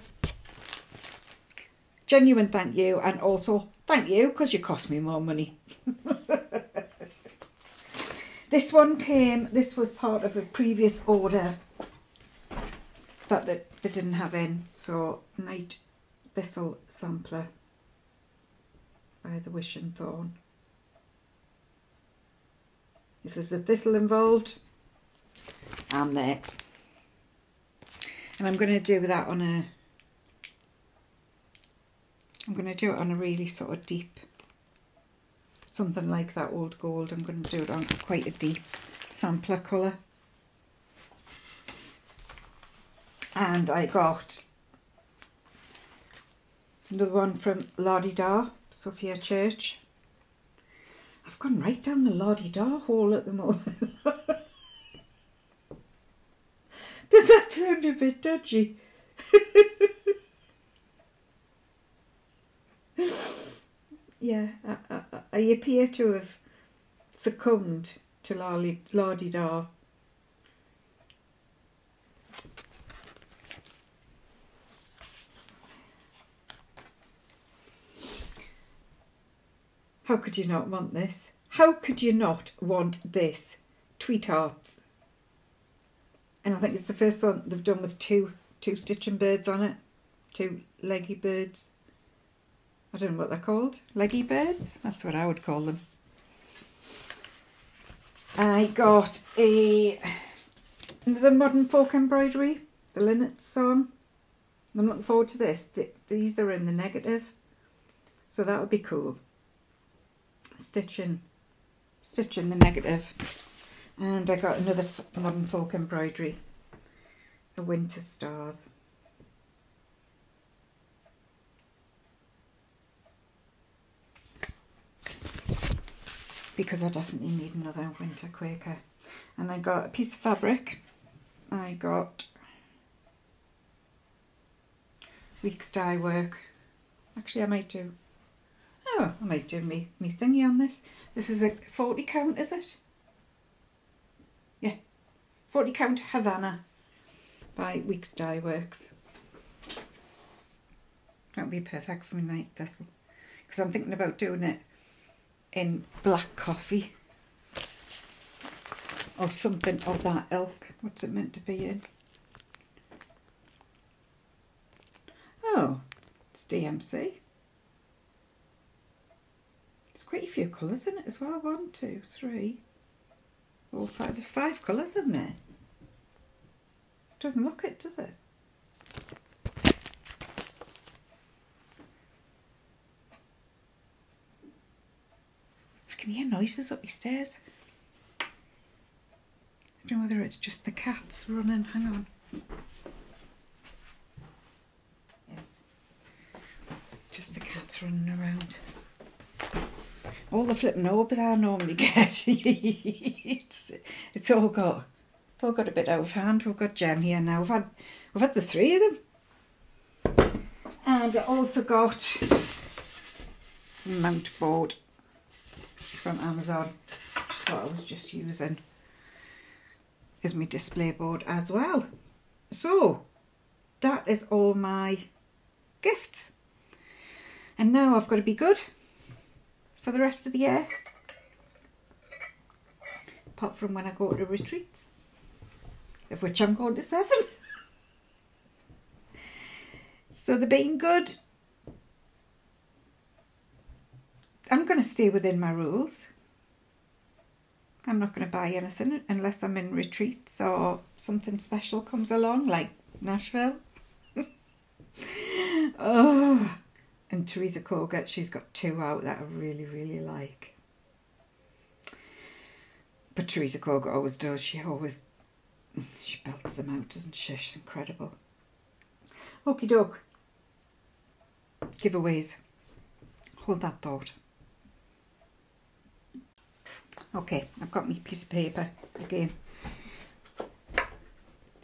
Genuine thank you, and also thank you because you cost me more money. This one this was part of a previous order that they didn't have in. So Night Thistle Sampler by the Wish and Thorn. If there's a thistle involved, I'm there. And I'm going to do that on a, I'm going to do it on a really sort of deep, something like that old gold. I'm going to do it on quite a deep sampler colour. And I got another one from La-Di-Da, Sophia Church. I've gone right down the La-Di-Da hole at the moment. Does that sound a bit dodgy? Yeah, I appear to have succumbed to la-di-da. How could you not want this? How could you not want this? Tweethearts. And I think it's the first one they've done with two stitching birds on it. Two leggy birds. I don't know what they're called. Leggy birds? That's what I would call them. I got the Modern Folk Embroidery, the linnets on. I'm looking forward to this. These are in the negative. So that'll be cool. Stitching the negative. And I got another Modern Folk Embroidery, the Winter Stars. Because I definitely need another winter Quaker. And I got a piece of fabric. I got week's dye work. Actually, I might do me thingy on this. This is a 40 count, is it? Yeah, 40 count Havana by Week's Dye Works. That would be perfect for a night thistle, because I'm thinking about doing it in black coffee or something of that ilk. What's it meant to be in? Oh, it's DMC. There's quite a few colours in it as well. 1, 2, 3, 4, 5. There's 5 colours in there. Doesn't look it, does it? I can hear noises up your stairs. I don't know whether it's just the cats running. Hang on. Yes. Just the cats running around. All the flipping orbs I normally get. it's all got a bit out of hand. We've got Jem here now. We've had the 3 of them. And I also got some mount board from Amazon. What I was just using is my display board as well. So that is all my gifts. And now I've got to be good for the rest of the year. Apart from when I go to retreats, of which I'm going to 7. So they're being good. I'm going to stay within my rules. I'm not going to buy anything unless I'm in retreats or something special comes along, like Nashville. Oh, and Teresa Kogut, she's got 2 out that I really, really like. But Teresa Kogut always does. She belts them out, doesn't she? She's incredible. Okie doke. Giveaways. Hold that thought. Okay, I've got my piece of paper again.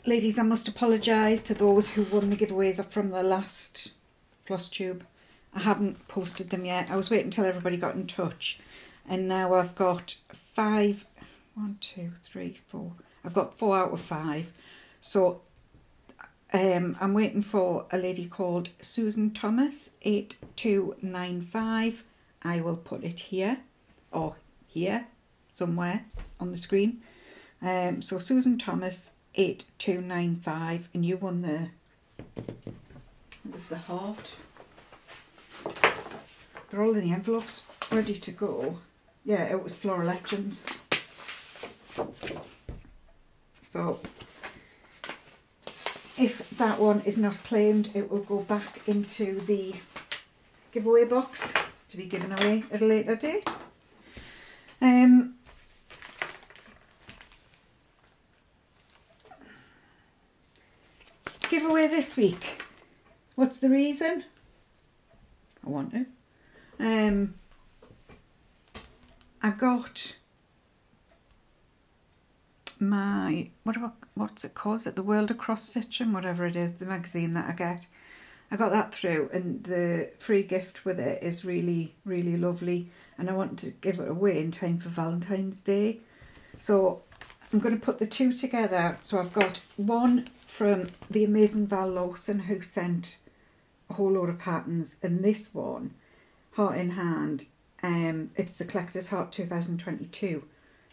Ladies, I must apologise to those who won the giveaways from the last Flosstube. I haven't posted them yet. I was waiting until everybody got in touch. And now I've got 5, 1, 2, 3, 4. I've got 4 out of 5. So I'm waiting for a lady called Susan Thomas, 8295. I will put it here or here somewhere on the screen. So Susan Thomas, 8295, and you won the, it was the heart. They're all in the envelopes, ready to go. Yeah, it was Floral Legends. So if that one is not claimed, it will go back into the giveaway box to be given away at a later date. Giveaway this week. What's the reason? I want to. I got my, what's it called? Is it The World of Cross Stitching? Whatever it is, the magazine that I get. I got that through, and the free gift with it is really, really lovely, and I want to give it away in time for Valentine's Day. So I'm going to put the two together. So I've got one from the amazing Val Lawson, who sent a whole load of patterns, and this one, Heart in Hand, it's the Collector's Heart 2022.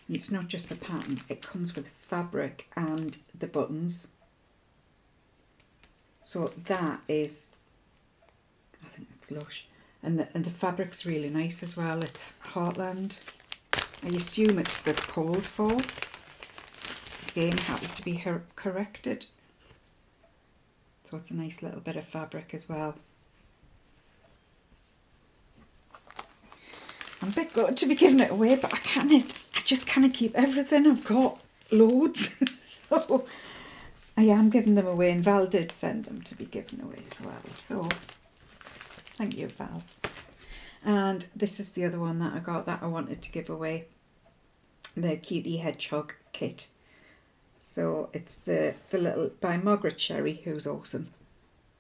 And it's not just the pattern, it comes with fabric and the buttons. So that is, I think it's lush, and the fabric's really nice as well. It's Heartland. I assume it's the called for. Again, happy to be corrected. So it's a nice little bit of fabric as well. I'm a bit gutted to be giving it away, but I just can't keep everything. I've got loads. So I am giving them away, and Val did send them to be given away as well. So thank you, Val. And this is the other one that I got that I wanted to give away. The Cutie Hedgehog kit. So it's the little, by Margaret Sherrie, who's awesome.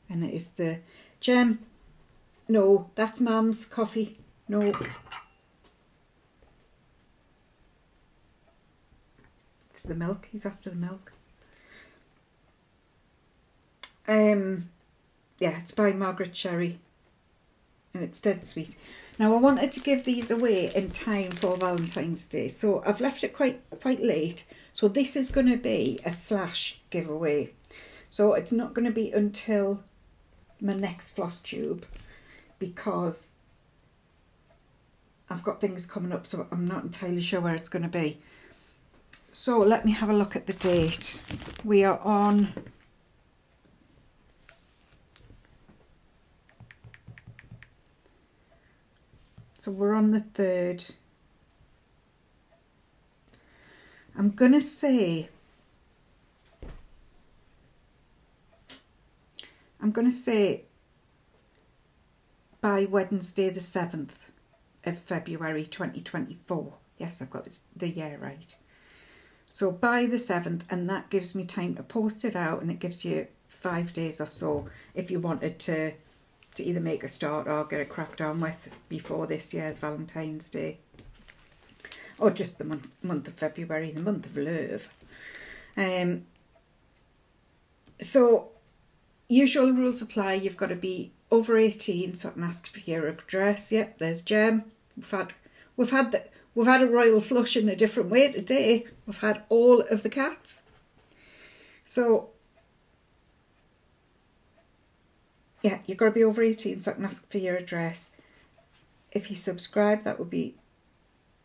And it is the gem. No, that's Mum's coffee. No. It's the milk. He's after the milk. Yeah, it's by Margaret Sherrie. And it's dead sweet. Now I wanted to give these away in time for Valentine's Day. So I've left it quite late. So this is going to be a flash giveaway. So it's not going to be until my next Flosstube, because I've got things coming up, so I'm not entirely sure where it's going to be. So let me have a look at the date. We are on... So we're on the 3rd. I'm going to say by Wednesday the 7th of February 2024. Yes, I've got the year right. So by the 7th, and that gives me time to post it out, and it gives you 5 days or so if you wanted to either make a start or get a crack down with before this year's Valentine's Day. Or just the month of February, the month of love. So, usual rules apply. You've got to be over 18, so I can ask for your address. Yep, there's Jem. We've had a royal flush in a different way today. We've had all of the cats. So, yeah, you've got to be over 18, so I can ask for your address. If you subscribe, that would be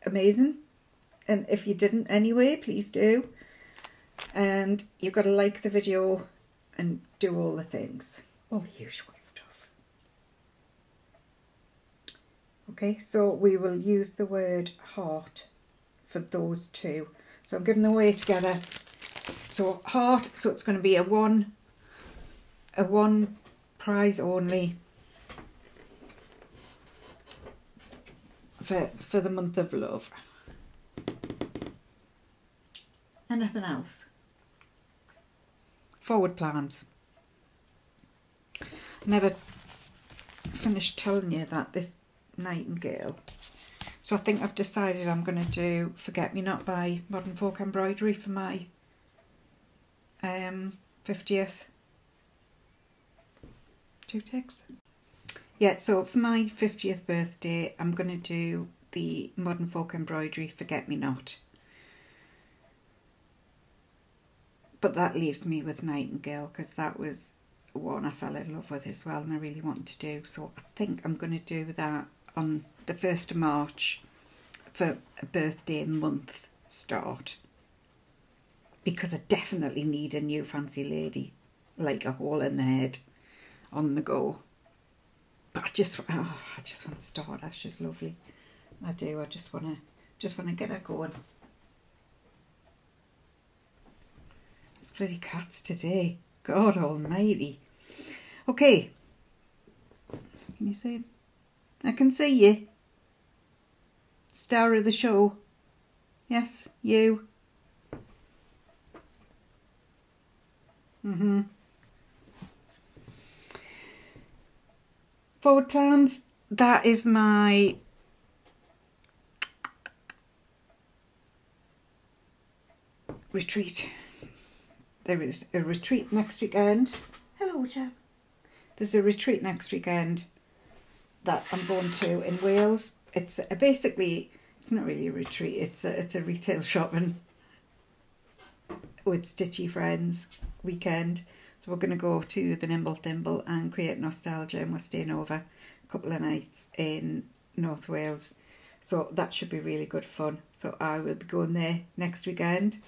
amazing. And if you didn't anyway, please do. And you've got to like the video and do all the things. All the usual stuff. Okay, so we will use the word heart for those two. So I'm giving them away together. So heart, so it's going to be a one prize only for the month of love. Anything else? Forward plans. I never finished telling you that this nightingale. So I think I've decided I'm going to do Forget Me Not by Modern Folk Embroidery for my 50th. 2 ticks. Yeah, so for my 50th birthday, I'm going to do the Modern Folk Embroidery Forget Me Not. But that leaves me with Nightingale, because that was one I fell in love with as well, and I really wanted to do. So I think I'm going to do that on the 1st of March for a birthday month start, because I definitely need a new fancy lady, like a hole in the head, on the go. But I just want to start. That's just lovely. I do. I just want to get her going. It's bloody cats today. God almighty. Okay. Can you see? I can see you. Star of the show. Yes, you. forward plans, that is my retreat. There is a retreat next weekend. Hello, Jeff. There's a retreat next weekend that I'm going to in Wales. It's basically, it's not really a retreat, it's a retail shopping with stitchy friends weekend. So we're going to go to the Nimble Thimble and create nostalgia, and we're staying over a couple of nights in North Wales. So that should be really good fun. So I will be going there next weekend.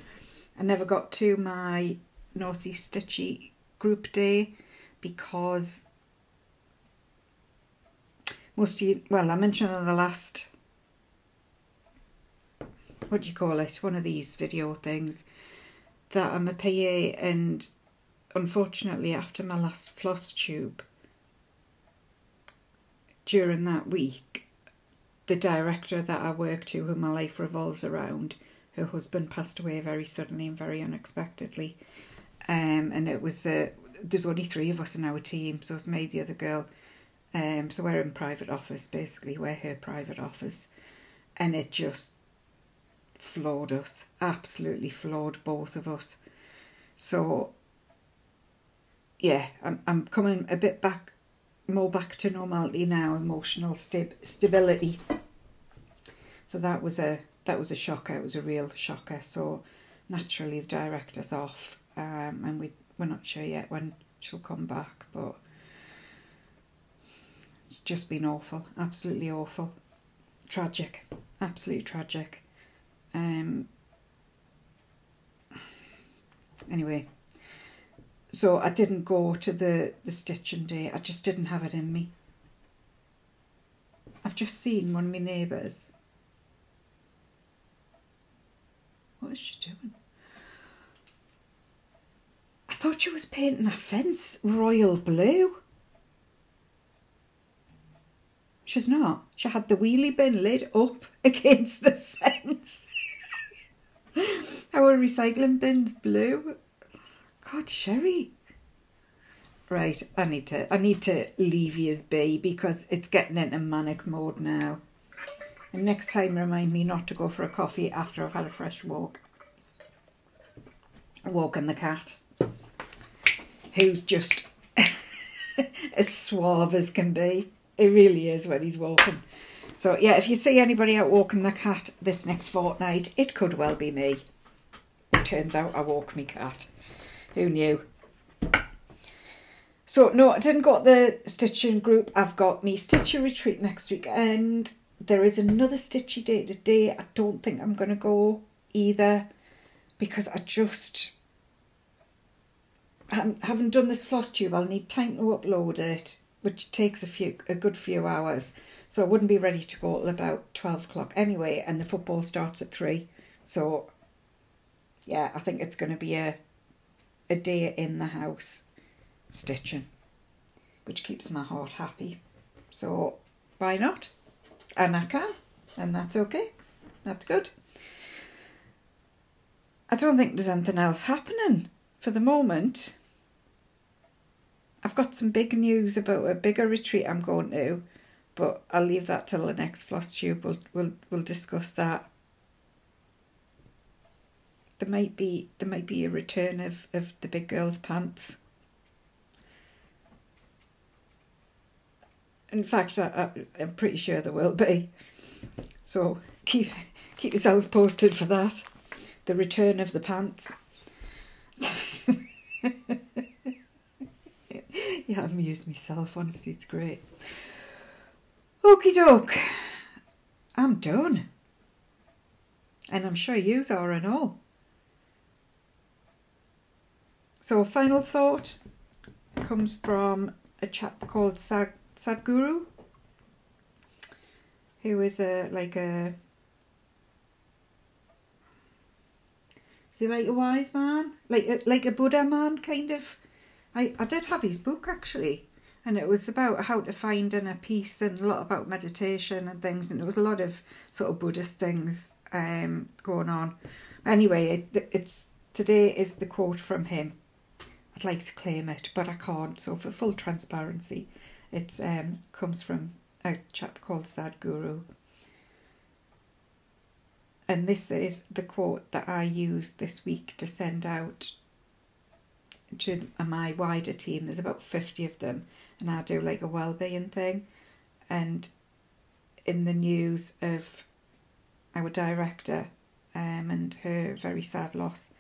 I never got to my Northeast Stitchy group day because most of you, well, I mentioned on the last, what do you call it, one of these video things, that I'm a PA, and unfortunately after my last Flosstube, during that week, the director that I work to, who my life revolves around, her husband passed away very suddenly and very unexpectedly. And it was, there's only 3 of us in our team, so it's me, the other girl. So we're in private office, basically, we're her private office. And it just floored us, absolutely floored both of us. So, yeah, I'm coming a bit more back to normality now, emotional stability. So that was a shocker, it was a real shocker. So naturally the director's off, and we're not sure yet when she'll come back, but it's just been awful, absolutely awful, tragic, absolutely tragic. Anyway, so I didn't go to the stitching day, I just didn't have it in me. I've just seen one of my neighbours. What is she doing? I thought she was painting a fence royal blue. She's not. She had the wheelie bin lid up against the fence. Our recycling bin's blue. God, Sherrie. Right, I need to leave yous be because it's getting into manic mode now. And next time remind me not to go for a coffee after I've had a fresh walk. Walking the cat, who's just as suave as can be. It really is when he's walking. So yeah, if you see anybody out walking the cat this next fortnight, it could well be me. It turns out I walk me cat. Who knew? So no, I didn't got the stitching group. I've got me stitcher retreat next week, and there is another stitchy day today. I don't think I'm going to go either because I just haven't done this Flosstube. I'll need time to upload it, which takes a good few hours. So I wouldn't be ready to go till about 12 o'clock anyway, and the football starts at 3. So yeah, I think it's going to be a day in the house stitching, which keeps my heart happy. So why not? And I can, and that's okay. That's good. I don't think there's anything else happening for the moment. I've got some big news about a bigger retreat I'm going to, but I'll leave that till the next Flosstube. We'll discuss that. There might be a return of the big girl's pants. In fact, I'm pretty sure there will be. So keep yourselves posted for that. The return of the pants. Yeah, I amused myself, honestly, it's great. Okie doke. I'm done. And I'm sure yous are and all. So final thought comes from a chap called Sadhguru, who is is he like a wise man, like a Buddha man kind of. I did have his book actually, and it was about how to find inner peace and a lot about meditation and things, and there was a lot of sort of Buddhist things going on. Anyway, it's today is the quote from him. I'd like to claim it, but I can't. So for full transparency, It comes from a chap called Sadhguru. And this is the quote that I used this week to send out to my wider team. There's about 50 of them, and I do like a wellbeing thing. And in the news of our director and her very sad loss,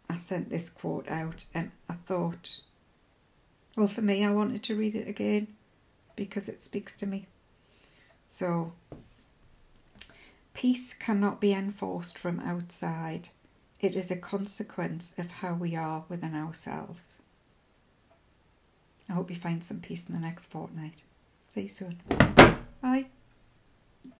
I sent this quote out, and I thought, well, for me, I wanted to read it again because it speaks to me. So, peace cannot be enforced from outside. It is a consequence of how we are within ourselves. I hope you find some peace in the next fortnight. See you soon.